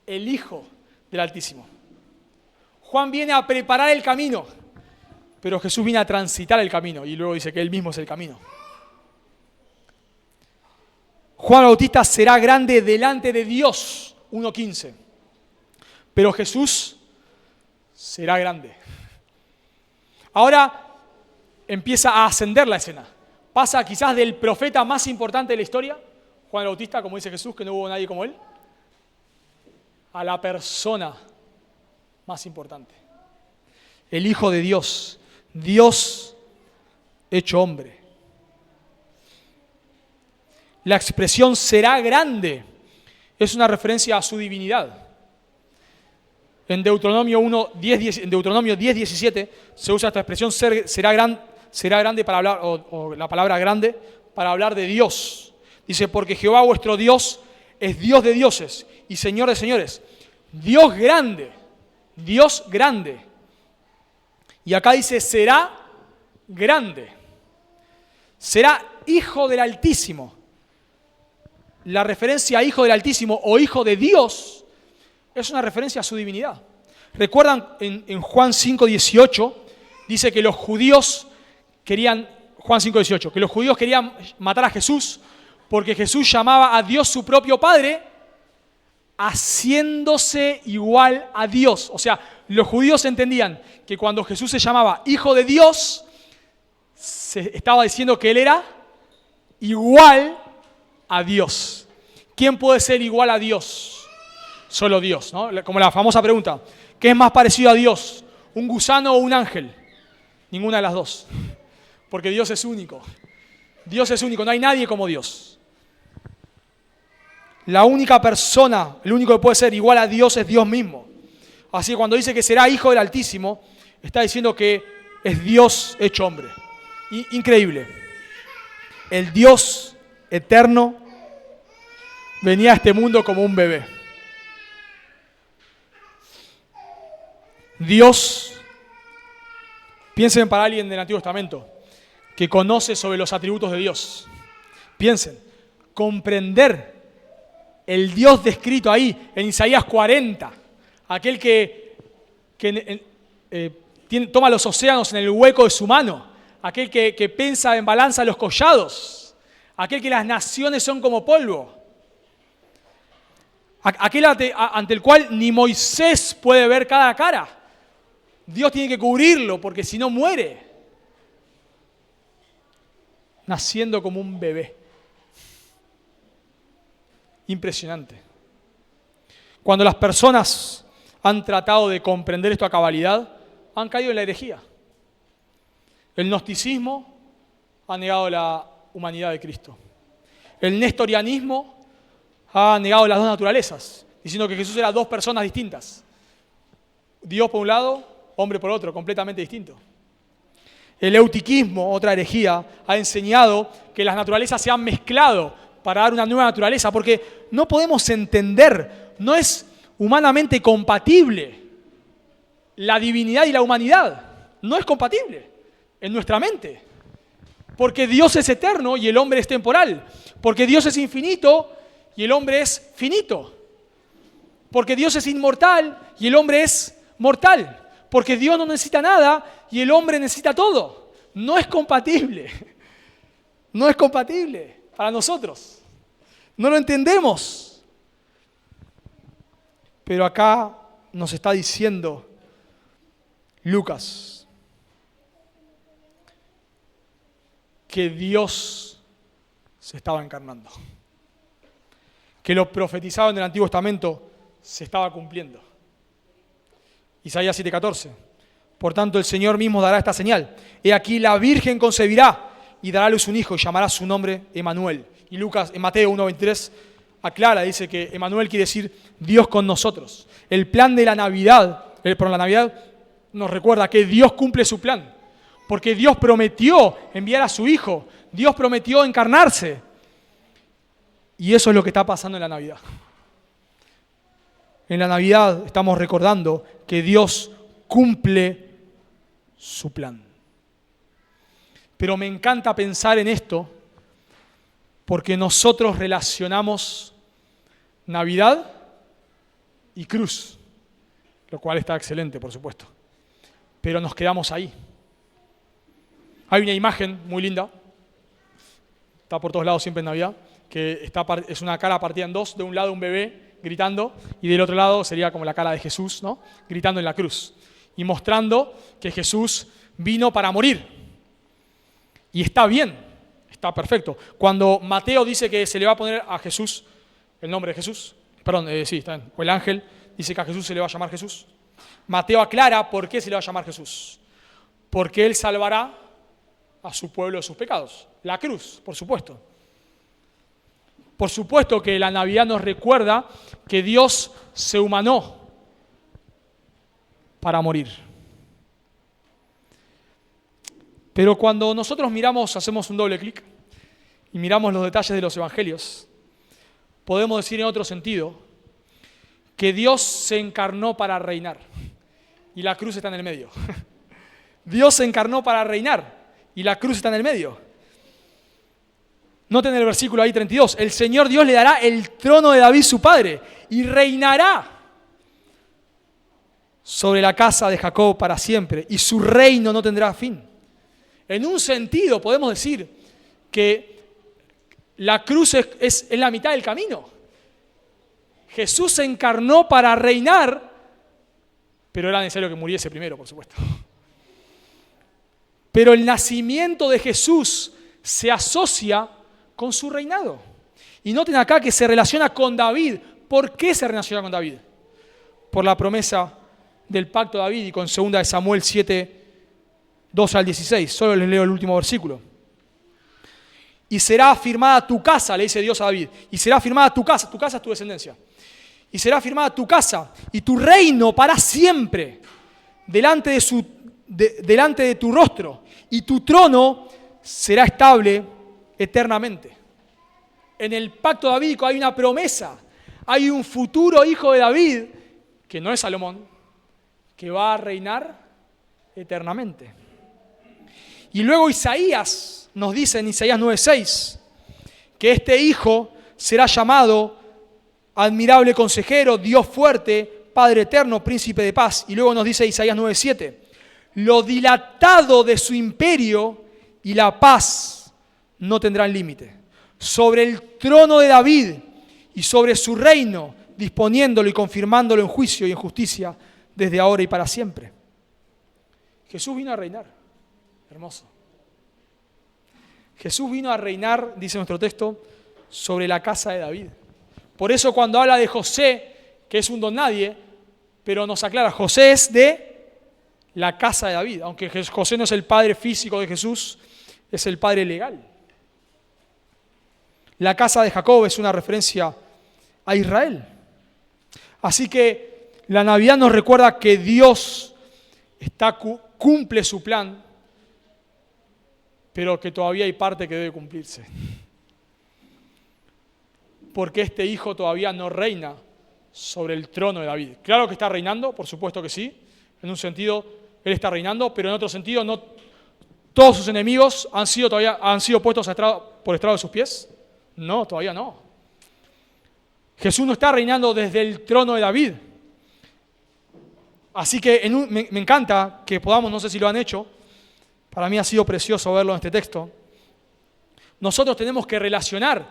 el Hijo del Altísimo. Juan viene a preparar el camino, pero Jesús viene a transitar el camino y luego dice que Él mismo es el camino. Juan Bautista será grande delante de Dios, 1:15. Pero Jesús será grande. Ahora empieza a ascender la escena. Pasa quizás del profeta más importante de la historia, Juan el Bautista, como dice Jesús, que no hubo nadie como él, a la persona más importante. El Hijo de Dios, Dios hecho hombre. La expresión será grande es una referencia a su divinidad. En Deuteronomio 10:17 se usa esta expresión será grande para hablar, o la palabra grande, para hablar de Dios. Dice, porque Jehová vuestro Dios es Dios de dioses y Señor de señores. Dios grande, Dios grande. Y acá dice, será grande. Será Hijo del Altísimo. La referencia a Hijo del Altísimo o Hijo de Dios es una referencia a su divinidad. ¿Recuerdan en Juan 5:18 dice que los judíos querían, Juan 5:18, que los judíos querían matar a Jesús porque Jesús llamaba a Dios su propio Padre, haciéndose igual a Dios. O sea, los judíos entendían que cuando Jesús se llamaba Hijo de Dios, se estaba diciendo que Él era igual a Dios. ¿Quién puede ser igual a Dios? Solo Dios, ¿no? Como la famosa pregunta, ¿qué es más parecido a Dios? ¿Un gusano o un ángel? Ninguna de las dos. Porque Dios es único. Dios es único, no hay nadie como Dios. La única persona, el único que puede ser igual a Dios es Dios mismo. Así que cuando dice que será Hijo del Altísimo, está diciendo que es Dios hecho hombre. Increíble. El Dios eterno venía a este mundo como un bebé. Dios, piensen para alguien del Antiguo Testamento que conoce sobre los atributos de Dios. Piensen, comprender el Dios descrito ahí en Isaías 40, aquel que toma los océanos en el hueco de su mano, aquel que pensa en balanza los collados, aquel que las naciones son como polvo, aquel ante el cual ni Moisés puede ver cara a cara. Dios tiene que cubrirlo porque si no muere, naciendo como un bebé. Impresionante. Cuando las personas han tratado de comprender esto a cabalidad, han caído en la herejía. El gnosticismo ha negado la humanidad de Cristo. El nestorianismo ha negado las dos naturalezas, diciendo que Jesús era dos personas distintas. Dios por un lado, hombre por otro, completamente distinto. El eutiquismo, otra herejía, ha enseñado que las naturalezas se han mezclado para dar una nueva naturaleza, porque no podemos entender, no es humanamente compatible la divinidad y la humanidad. No es compatible en nuestra mente. Porque Dios es eterno y el hombre es temporal. Porque Dios es infinito y el hombre es finito. Porque Dios es inmortal y el hombre es mortal. Porque Dios no necesita nada y el hombre necesita todo. No es compatible. No es compatible para nosotros. No lo entendemos. Pero acá nos está diciendo Lucas que Dios se estaba encarnando. Que lo profetizado en el Antiguo Testamento se estaba cumpliendo. Isaías 7:14. Por tanto, el Señor mismo dará esta señal. He aquí la Virgen concebirá y dará a luz un hijo y llamará su nombre Emmanuel. Y Lucas, en Mateo 1:23, aclara, dice que Emmanuel quiere decir Dios con nosotros. El plan de la Navidad, la Navidad nos recuerda que Dios cumple su plan. Porque Dios prometió enviar a su Hijo. Dios prometió encarnarse. Y eso es lo que está pasando en la Navidad. En la Navidad estamos recordando que Dios cumple su plan. Pero me encanta pensar en esto porque nosotros relacionamos Navidad y cruz, lo cual está excelente, por supuesto. Pero nos quedamos ahí. Hay una imagen muy linda, está por todos lados siempre en Navidad, que es una cara partida en dos, de un lado un bebé gritando y del otro lado sería como la cara de Jesús, ¿no? Gritando en la cruz y mostrando que Jesús vino para morir. Y está bien, está perfecto. Cuando Mateo dice que se le va a poner a Jesús el nombre de Jesús, sí, está bien, o el ángel dice que a Jesús se le va a llamar Jesús, Mateo aclara por qué se le va a llamar Jesús. Porque Él salvará a su pueblo de sus pecados. La cruz, por supuesto. Por supuesto que la Navidad nos recuerda que Dios se humanó para morir. Pero cuando nosotros miramos, hacemos un doble clic y miramos los detalles de los evangelios, podemos decir en otro sentido que Dios se encarnó para reinar y la cruz está en el medio. Dios se encarnó para reinar y la cruz está en el medio. Noten el versículo ahí 32. El Señor Dios le dará el trono de David su padre y reinará sobre la casa de Jacob para siempre, y su reino no tendrá fin. En un sentido, podemos decir que la cruz es la mitad del camino. Jesús se encarnó para reinar, pero era necesario que muriese primero, por supuesto. Pero el nacimiento de Jesús se asocia con su reinado. Y noten acá que se relaciona con David. ¿Por qué se relaciona con David? Por la promesa del pacto de David y con 2 de Samuel 7, 12 al 16. Solo les leo el último versículo. Y será afirmada tu casa, le dice Dios a David. Y será afirmada tu casa es tu descendencia. Y será afirmada tu casa y tu reino para siempre delante de tu rostro. Y tu trono será estable eternamente. En el pacto davídico hay una promesa. Hay un futuro hijo de David, que no es Salomón, que va a reinar eternamente. Y luego Isaías nos dice en Isaías 9:6 que este hijo será llamado admirable consejero, Dios fuerte, Padre eterno, príncipe de paz. Y luego nos dice Isaías 9:7, lo dilatado de su imperio y la paz no tendrán límite. Sobre el trono de David y sobre su reino, disponiéndolo y confirmándolo en juicio y en justicia desde ahora y para siempre. Jesús vino a reinar. Hermoso. Jesús vino a reinar, dice nuestro texto, sobre la casa de David. Por eso cuando habla de José, que es un don nadie, pero nos aclara, José es de la casa de David, aunque José no es el padre físico de Jesús, es el padre legal. La casa de Jacob es una referencia a Israel. Así que la Navidad nos recuerda que Dios cumple su plan, pero que todavía hay parte que debe cumplirse. Porque este hijo todavía no reina sobre el trono de David. Claro que está reinando, por supuesto que sí. En un sentido, él está reinando, pero en otro sentido, no todos sus enemigos han sido puestos por estrado de sus pies. No, todavía no. Jesús no está reinando desde el trono de David. Así que me encanta que podamos, no sé si lo han hecho, para mí ha sido precioso verlo en este texto. Nosotros tenemos que relacionar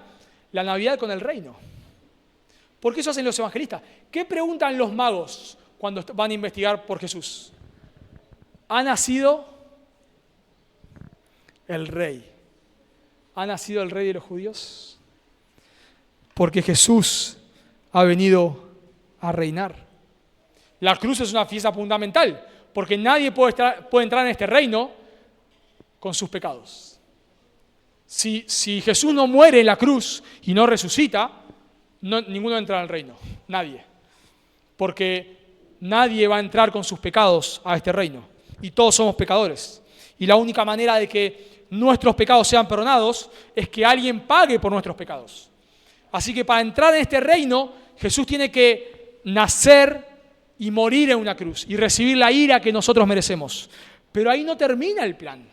la Navidad con el reino. ¿Por qué eso hacen los evangelistas? ¿Qué preguntan los magos cuando van a investigar por Jesús? ¿Ha nacido el rey? ¿Ha nacido el rey de los judíos? Porque Jesús ha venido a reinar. La cruz es una fiesta fundamental, porque nadie puede entrar en este reino con sus pecados. Si Jesús no muere en la cruz y no resucita, ninguno entra al reino, nadie. Porque nadie va a entrar con sus pecados a este reino. Y todos somos pecadores. Y la única manera de que nuestros pecados sean perdonados es que alguien pague por nuestros pecados. Así que para entrar en este reino, Jesús tiene que nacer y morir en una cruz y recibir la ira que nosotros merecemos. Pero ahí no termina el plan.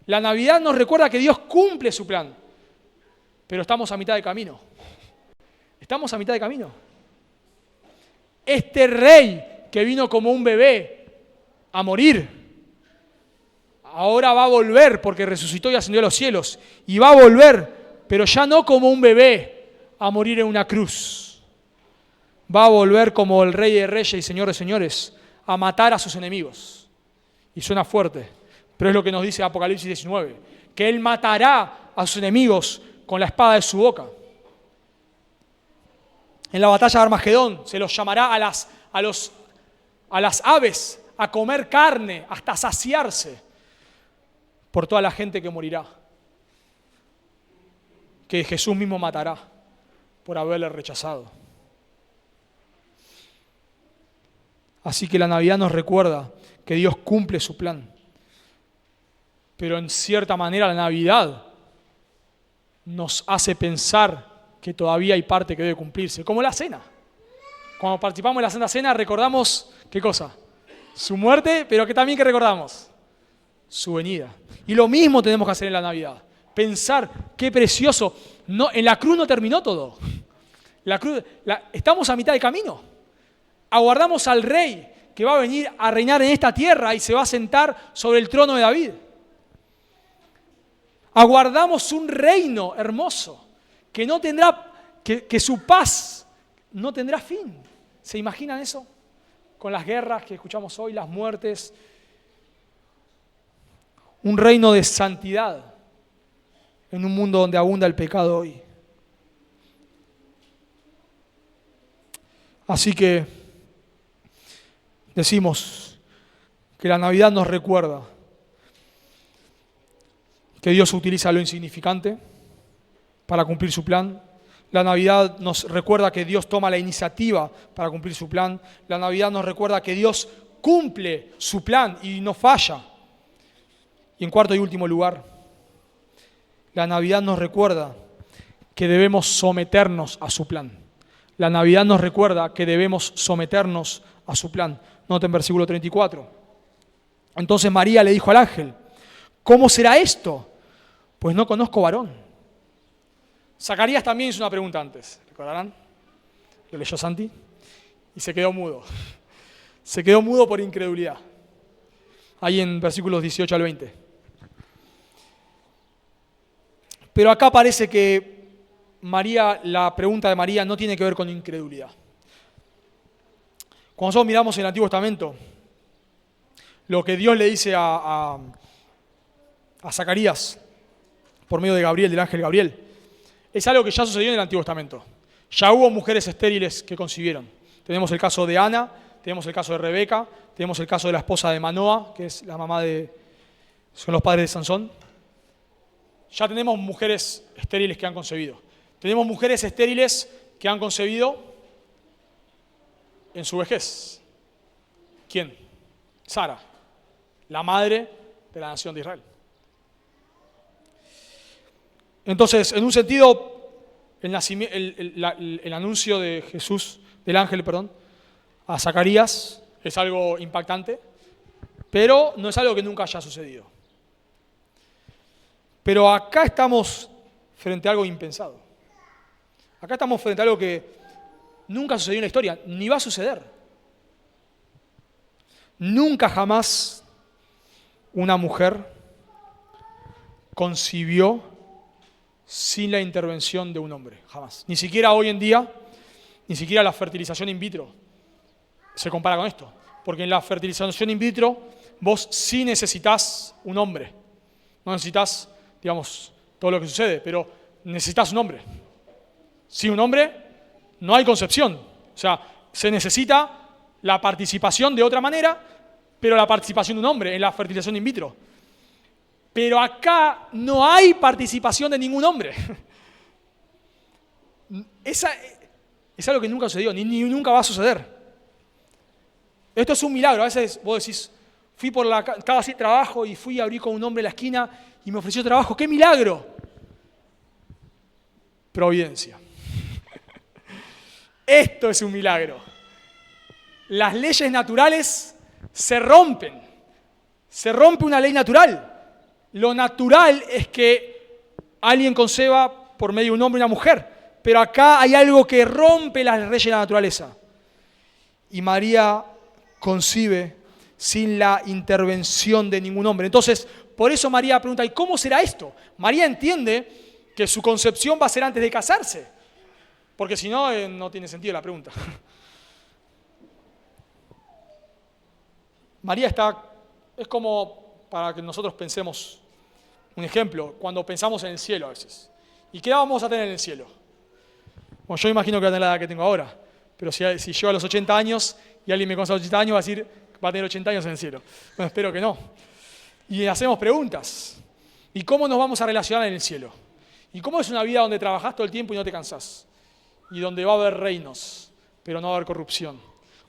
La Navidad nos recuerda que Dios cumple su plan, pero estamos a mitad de camino. Estamos a mitad de camino. Este rey que vino como un bebé a morir, ahora va a volver porque resucitó y ascendió a los cielos. Y va a volver, pero ya no como un bebé a morir en una cruz. Va a volver como el Rey de Reyes y Señor de Señores a matar a sus enemigos. Y suena fuerte, pero es lo que nos dice Apocalipsis 19, que Él matará a sus enemigos con la espada de su boca. En la batalla de Armagedón se los llamará a las aves a comer carne hasta saciarse por toda la gente que morirá, que Jesús mismo matará por haberle rechazado. Así que la Navidad nos recuerda que Dios cumple su plan. Pero en cierta manera la Navidad nos hace pensar que todavía hay parte que debe cumplirse, como la cena. Cuando participamos en la Santa Cena recordamos, ¿qué cosa? Su muerte, pero que también que recordamos su venida. Y lo mismo tenemos que hacer en la Navidad. Pensar, qué precioso. No, en la cruz no terminó todo. Estamos a mitad de camino. Aguardamos al Rey que va a venir a reinar en esta tierra y se va a sentar sobre el trono de David. Aguardamos un reino hermoso que no tendrá, que su paz no tendrá fin. ¿Se imaginan eso? Con las guerras que escuchamos hoy, las muertes. Un reino de santidad en un mundo donde abunda el pecado hoy. Así que decimos que la Navidad nos recuerda que Dios utiliza lo insignificante para cumplir su plan. La Navidad nos recuerda que Dios toma la iniciativa para cumplir su plan. La Navidad nos recuerda que Dios cumple su plan y no falla. Y en cuarto y último lugar, la Navidad nos recuerda que debemos someternos a su plan. La Navidad nos recuerda que debemos someternos a su plan. Noten versículo 34. Entonces María le dijo al ángel, ¿cómo será esto? Pues no conozco varón. Zacarías también hizo una pregunta antes, ¿recordarán? Lo leyó Santi y se quedó mudo. Se quedó mudo por incredulidad. Ahí en versículos 18 al 20. Pero acá parece que la pregunta de María no tiene que ver con incredulidad. Cuando nosotros miramos en el Antiguo Testamento, lo que Dios le dice a Zacarías por medio de Gabriel, del ángel Gabriel, es algo que ya sucedió en el Antiguo Testamento. Ya hubo mujeres estériles que concibieron. Tenemos el caso de Ana, tenemos el caso de Rebeca, tenemos el caso de la esposa de Manoa, que es la mamá son los padres de Sansón. Ya tenemos mujeres estériles que han concebido. Tenemos mujeres estériles que han concebido en su vejez. ¿Quién? Sara, la madre de la nación de Israel. Entonces, en un sentido, el anuncio de Jesús, del ángel, a Zacarías es algo impactante, pero no es algo que nunca haya sucedido. Pero acá estamos frente a algo impensado. Acá estamos frente a algo que nunca sucedió en la historia, ni va a suceder. Nunca jamás una mujer concibió sin la intervención de un hombre, jamás. Ni siquiera hoy en día, ni siquiera la fertilización in vitro se compara con esto. Porque en la fertilización in vitro vos sí necesitas un hombre. No necesitas, digamos, todo lo que sucede, pero necesitas un hombre. Sin un hombre no hay concepción. O sea, se necesita la participación de otra manera, pero la participación de un hombre en la fertilización in vitro. Pero acá no hay participación de ningún hombre. Es algo que nunca sucedió, ni nunca va a suceder. Esto es un milagro. A veces vos decís, fui por cada trabajo y fui a abrir con un hombre en la esquina y me ofreció trabajo. ¡Qué milagro! Providencia. Esto es un milagro. Las leyes naturales se rompen. Se rompe una ley natural. Lo natural es que alguien conceba por medio de un hombre y una mujer. Pero acá hay algo que rompe las leyes de la naturaleza. Y María concibe sin la intervención de ningún hombre. Entonces, por eso María pregunta, ¿y cómo será esto? María entiende que su concepción va a ser antes de casarse. Porque si no, no tiene sentido la pregunta. María es como para que nosotros pensemos, un ejemplo, cuando pensamos en el cielo a veces. ¿Y qué vamos a tener en el cielo? Bueno, yo imagino que va a tener la edad que tengo ahora, pero si llego a los 80 años y alguien me conoce a los 80 años, va a decir, va a tener 80 años en el cielo. Bueno, espero que no. Y hacemos preguntas. ¿Y cómo nos vamos a relacionar en el cielo? ¿Y cómo es una vida donde trabajás todo el tiempo y no te cansás? Y donde va a haber reinos, pero no va a haber corrupción.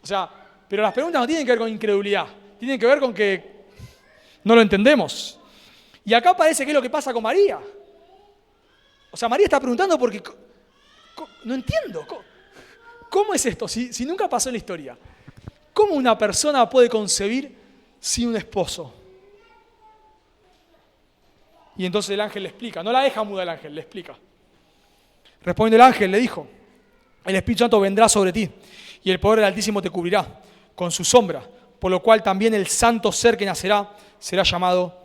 O sea, pero las preguntas no tienen que ver con incredulidad, tienen que ver con que no lo entendemos. Y acá parece que es lo que pasa con María. O sea, María está preguntando porque no entiendo. ¿Cómo es esto? Si nunca pasó en la historia. ¿Cómo una persona puede concebir sin un esposo? Y entonces el ángel le explica. No la deja muda el ángel, le explica. Respondiendo el ángel, le dijo, el Espíritu Santo vendrá sobre ti y el poder del Altísimo te cubrirá con su sombra. por lo cual también el santo ser que nacerá será llamado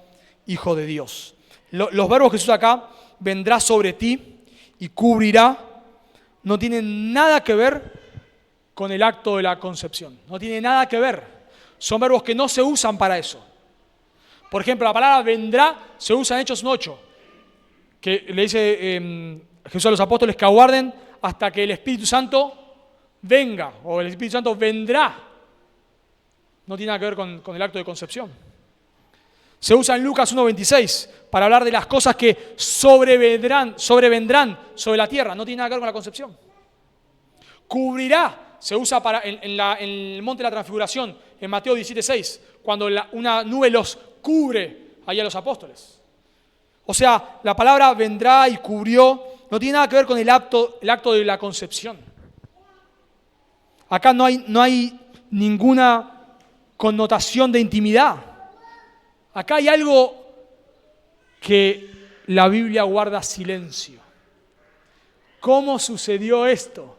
Hijo de Dios. Los verbos que se usa acá, vendrá sobre ti y cubrirá, no tienen nada que ver con el acto de la concepción. No tiene nada que ver. Son verbos que no se usan para eso. Por ejemplo, la palabra vendrá se usa en Hechos 8, que le dice Jesús a los apóstoles que aguarden hasta que el Espíritu Santo venga, o el Espíritu Santo vendrá. No tiene nada que ver con el acto de concepción. Se usa en Lucas 1:26 para hablar de las cosas que sobrevendrán sobre la tierra. No tiene nada que ver con la concepción. Cubrirá se usa en el monte de la transfiguración, en Mateo 17:6, cuando una nube los cubre ahí a los apóstoles. O sea, la palabra vendrá y cubrió no tiene nada que ver con el acto de la concepción. Acá no hay ninguna connotación de intimidad. Acá hay algo que la Biblia guarda silencio. ¿Cómo sucedió esto?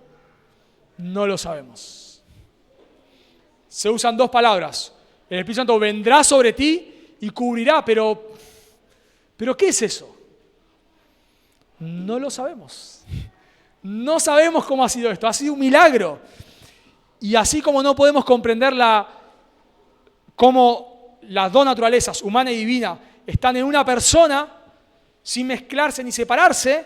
No lo sabemos. Se usan dos palabras. El Espíritu Santo vendrá sobre ti y cubrirá, pero ¿qué es eso? No lo sabemos. No sabemos cómo ha sido esto. Ha sido un milagro. Y así como no podemos comprender cómo las dos naturalezas, humana y divina, están en una persona, sin mezclarse ni separarse,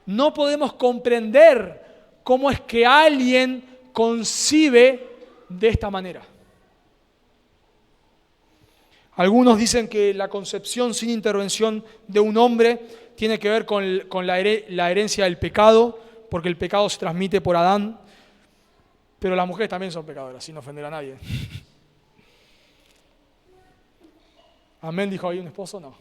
no podemos comprender cómo es que alguien concibe de esta manera. Algunos dicen que la concepción sin intervención de un hombre tiene que ver con la herencia del pecado, porque el pecado se transmite por Adán, pero las mujeres también son pecadoras, sin ofender a nadie. Amén, dijo ahí un esposo, no.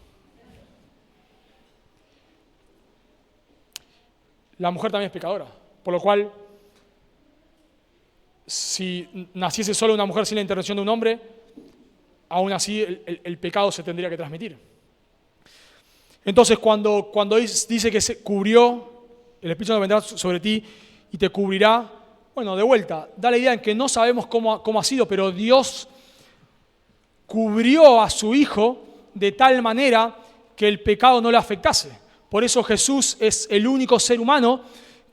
La mujer también es pecadora, por lo cual, si naciese solo una mujer sin la intervención de un hombre, aún así el pecado se tendría que transmitir. Entonces, cuando dice que se cubrió, el Espíritu Santo vendrá sobre ti y te cubrirá, bueno, de vuelta, da la idea en que no sabemos cómo ha sido, pero Dios cubrió a su Hijo de tal manera que el pecado no le afectase. Por eso Jesús es el único ser humano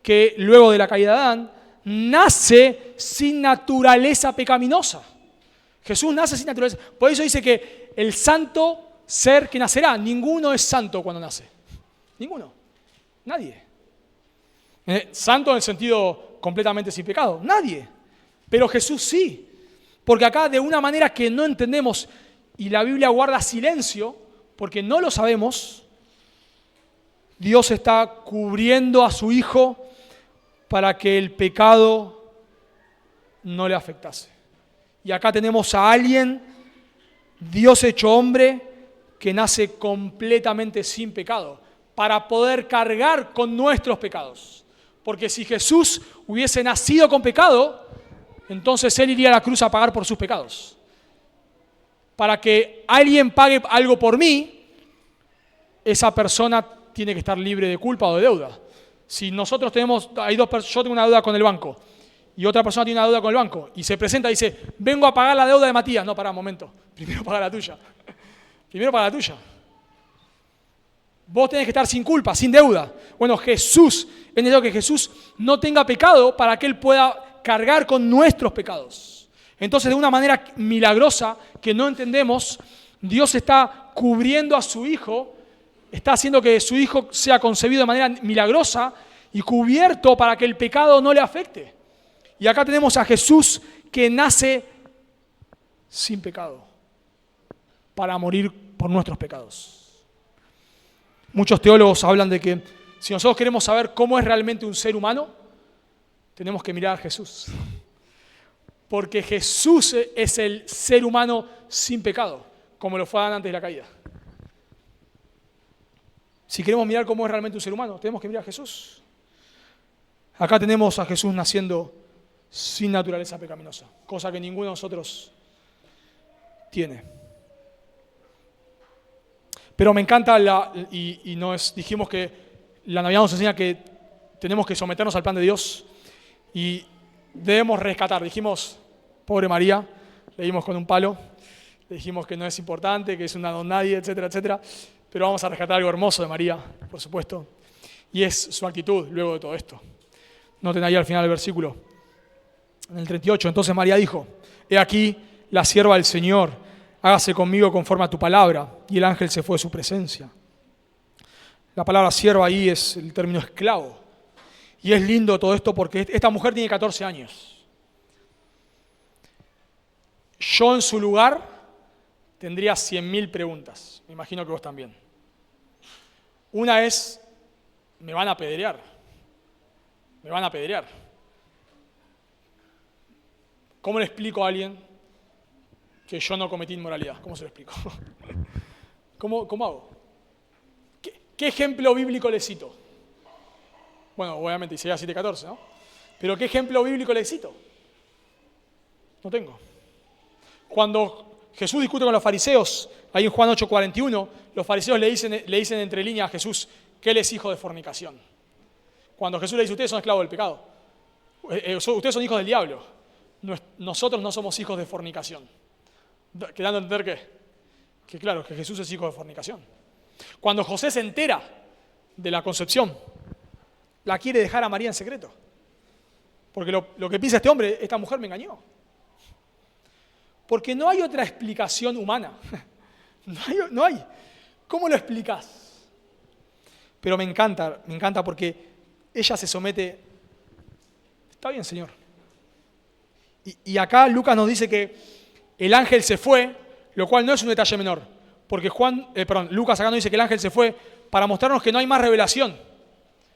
que luego de la caída de Adán nace sin naturaleza pecaminosa. Jesús nace sin naturaleza. Por eso dice que el santo ser que nacerá, ninguno es santo cuando nace. Ninguno. Nadie. Santo en el sentido completamente sin pecado. Nadie. Pero Jesús sí. Porque acá de una manera que no entendemos y la Biblia guarda silencio, porque no lo sabemos, Dios está cubriendo a su Hijo para que el pecado no le afectase. Y acá tenemos a alguien, Dios hecho hombre, que nace completamente sin pecado, para poder cargar con nuestros pecados. Porque si Jesús hubiese nacido con pecado, entonces Él iría a la cruz a pagar por sus pecados. Para que alguien pague algo por mí, esa persona tiene que estar libre de culpa o de deuda. Si nosotros yo tengo una deuda con el banco y otra persona tiene una deuda con el banco y se presenta y dice, vengo a pagar la deuda de Matías. No, pará un momento, primero paga la tuya. Primero paga la tuya. Vos tenés que estar sin culpa, sin deuda. Bueno, Jesús, es necesario que Jesús no tenga pecado para que Él pueda cargar con nuestros pecados. Entonces, de una manera milagrosa que no entendemos, Dios está cubriendo a su Hijo, está haciendo que su Hijo sea concebido de manera milagrosa y cubierto para que el pecado no le afecte. Y acá tenemos a Jesús que nace sin pecado, para morir por nuestros pecados. Muchos teólogos hablan de que si nosotros queremos saber cómo es realmente un ser humano, tenemos que mirar a Jesús. Porque Jesús es el ser humano sin pecado, como lo fue Adán antes de la caída. Si queremos mirar cómo es realmente un ser humano, tenemos que mirar a Jesús. Acá tenemos a Jesús naciendo sin naturaleza pecaminosa, cosa que ninguno de nosotros tiene. Pero me encanta, dijimos que la Navidad nos enseña que tenemos que someternos al plan de Dios y debemos rescatar. Dijimos, pobre María, le dimos con un palo, le dijimos que no es importante, que es una don nadie, etcétera, etcétera. Pero vamos a rescatar algo hermoso de María, por supuesto, y es su actitud luego de todo esto. Noten ahí al final del versículo, en el 38, entonces María dijo, he aquí la sierva del Señor, hágase conmigo conforme a tu palabra, y el ángel se fue de su presencia. La palabra sierva ahí es el término esclavo, y es lindo todo esto porque esta mujer tiene 14 años. Yo en su lugar tendría 100.000 preguntas, me imagino que vos también. Una es, me van a apedrear. Me van a apedrear. ¿Cómo le explico a alguien que yo no cometí inmoralidad? ¿Cómo se lo explico? ¿Cómo hago? ¿Qué ejemplo bíblico le cito? Bueno, obviamente Isaías 7:14, ¿no? Pero ¿qué ejemplo bíblico le cito? No tengo. Cuando Jesús discute con los fariseos, ahí en Juan 8:41, los fariseos le dicen entre líneas a Jesús que él es hijo de fornicación. Cuando Jesús le dice, ustedes son esclavos del pecado, ustedes son hijos del diablo, nosotros no somos hijos de fornicación. Quedando a entender que claro, que Jesús es hijo de fornicación. Cuando José se entera de la concepción, la quiere dejar a María en secreto. Porque lo que piensa este hombre, esta mujer me engañó. Porque no hay otra explicación humana. No hay. ¿Cómo lo explicás? Pero me encanta porque ella se somete. Está bien, Señor. Y acá Lucas nos dice que el ángel se fue, lo cual no es un detalle menor. Porque Lucas acá nos dice que el ángel se fue para mostrarnos que no hay más revelación.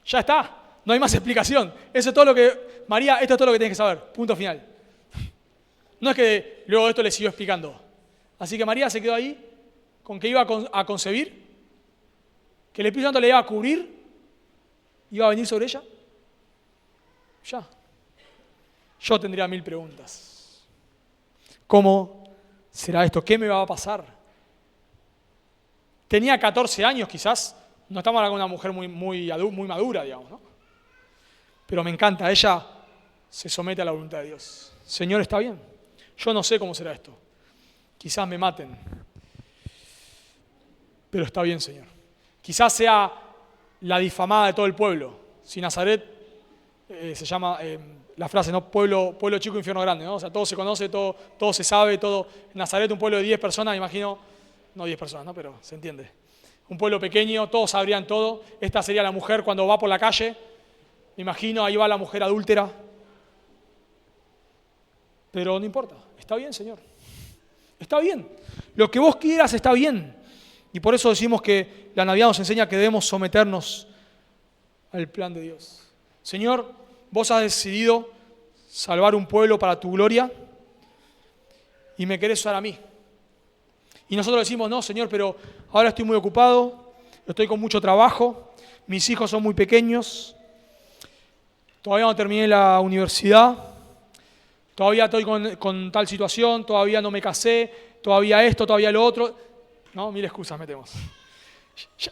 Ya está, no hay más explicación. Eso es todo lo que, María, esto es todo lo que tienes que saber. Punto final. No es que luego de esto le siguió explicando. Así que María se quedó ahí con que iba a concebir, que el Espíritu Santo le iba a cubrir, iba a venir sobre ella. Ya. Yo tendría 1000 preguntas. ¿Cómo será esto? ¿Qué me va a pasar? Tenía 14 años quizás, no estamos hablando de una mujer muy madura, digamos, ¿no? Pero me encanta, ella se somete a la voluntad de Dios. Señor, está bien. Yo no sé cómo será esto. Quizás me maten. Pero está bien, Señor. Quizás sea la difamada de todo el pueblo. Si Nazaret se llama la frase, ¿no? Pueblo chico, infierno grande, ¿no? O sea, todo se conoce, todo se sabe, todo. Nazaret, un pueblo de 10 personas, me imagino, no 10 personas, ¿no? Pero se entiende. Un pueblo pequeño, todos sabrían todo. Esta sería la mujer cuando va por la calle. Me imagino, ahí va la mujer adúltera. Pero no importa, está bien, Señor. Está bien. Lo que vos quieras está bien. Y por eso decimos que la Navidad nos enseña que debemos someternos al plan de Dios. Señor, vos has decidido salvar un pueblo para tu gloria y me querés usar a mí. Y nosotros decimos, no, Señor, pero ahora estoy muy ocupado, estoy con mucho trabajo, mis hijos son muy pequeños, todavía no terminé la universidad, todavía estoy con tal situación, todavía no me casé, todavía esto, todavía lo otro. No, 1000 excusas metemos.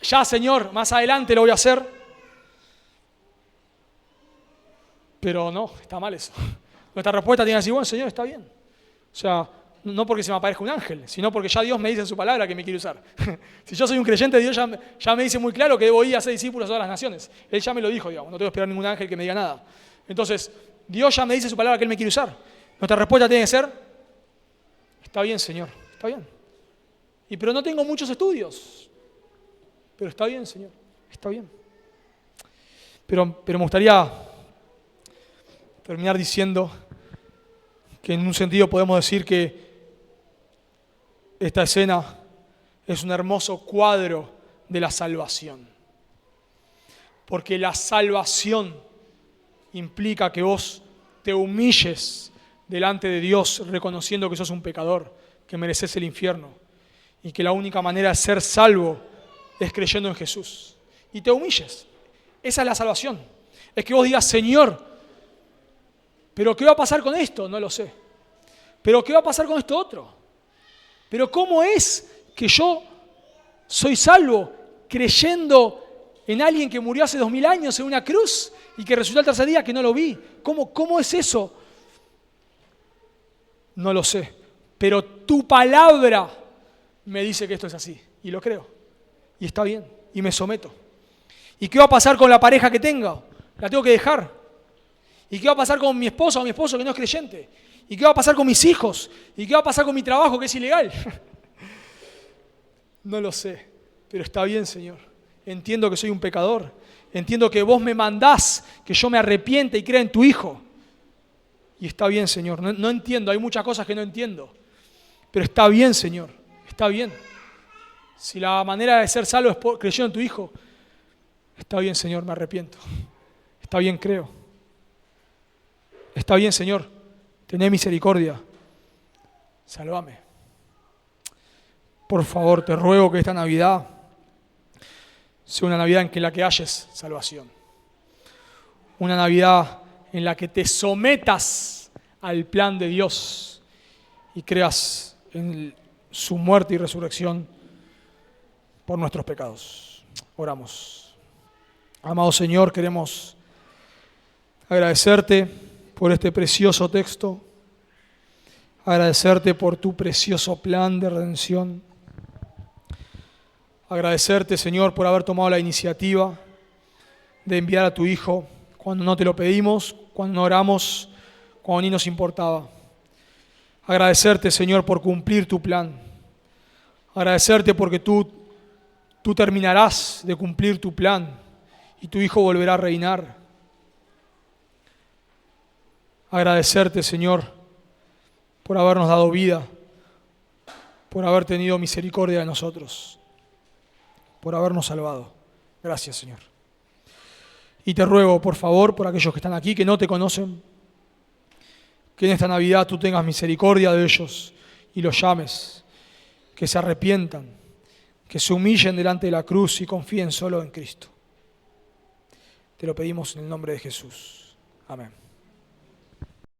Ya, Señor, más adelante lo voy a hacer. Pero no, está mal eso. Nuestra respuesta tiene que decir, bueno, Señor, está bien. O sea, no porque se me aparezca un ángel, sino porque ya Dios me dice en su palabra que me quiere usar. Si yo soy un creyente, Dios ya me dice muy claro que debo ir a ser discípulos a todas las naciones. Él ya me lo dijo, digamos, no tengo que esperar ningún ángel que me diga nada. Entonces, Dios ya me dice en su palabra que Él me quiere usar. Nuestra respuesta tiene que ser, está bien, Señor, está bien. Pero no tengo muchos estudios. Pero está bien, Señor, está bien. Pero me gustaría terminar diciendo que en un sentido podemos decir que esta escena es un hermoso cuadro de la salvación. Porque la salvación implica que vos te humilles delante de Dios reconociendo que sos un pecador, que mereces el infierno y que la única manera de ser salvo es creyendo en Jesús. Y te humilles. Esa es la salvación. Es que vos digas, Señor, ¿pero qué va a pasar con esto? No lo sé. ¿Pero qué va a pasar con esto otro? ¿Pero cómo es que yo soy salvo creyendo en alguien que murió hace 2000 años en una cruz y que resucitó al tercer día que no lo vi? ¿Cómo es eso? No lo sé. pero tu palabra me dice que esto es así. Y lo creo. Y está bien. Y me someto. ¿Y qué va a pasar con la pareja que tenga? La tengo que dejar. ¿Y qué va a pasar con mi esposa o mi esposo que no es creyente? ¿Y qué va a pasar con mis hijos? ¿Y qué va a pasar con mi trabajo que es ilegal? No lo sé, pero está bien, Señor. Entiendo que soy un pecador. Entiendo que vos me mandás que yo me arrepienta y crea en tu Hijo. Y está bien, Señor. No entiendo, hay muchas cosas que no entiendo. Pero está bien, Señor. Está bien. Si la manera de ser salvo es creyendo en tu Hijo, está bien, Señor, me arrepiento. Está bien, creo. Está bien, Señor. Tené misericordia. Sálvame. Por favor, te ruego que esta Navidad sea una Navidad en la que halles salvación. Una Navidad en la que te sometas al plan de Dios y creas en su muerte y resurrección por nuestros pecados. Oramos. Amado Señor, queremos agradecerte por este precioso texto, agradecerte por tu precioso plan de redención, agradecerte, Señor, por haber tomado la iniciativa de enviar a tu Hijo cuando no te lo pedimos, cuando no oramos, cuando ni nos importaba. Agradecerte, Señor, por cumplir tu plan. Agradecerte porque tú terminarás de cumplir tu plan y tu Hijo volverá a reinar. Agradecerte, Señor, por habernos dado vida, por haber tenido misericordia de nosotros, por habernos salvado. Gracias, Señor. Y te ruego, por favor, por aquellos que están aquí, que no te conocen, que en esta Navidad tú tengas misericordia de ellos y los llames, que se arrepientan, que se humillen delante de la cruz y confíen solo en Cristo. Te lo pedimos en el nombre de Jesús. Amén.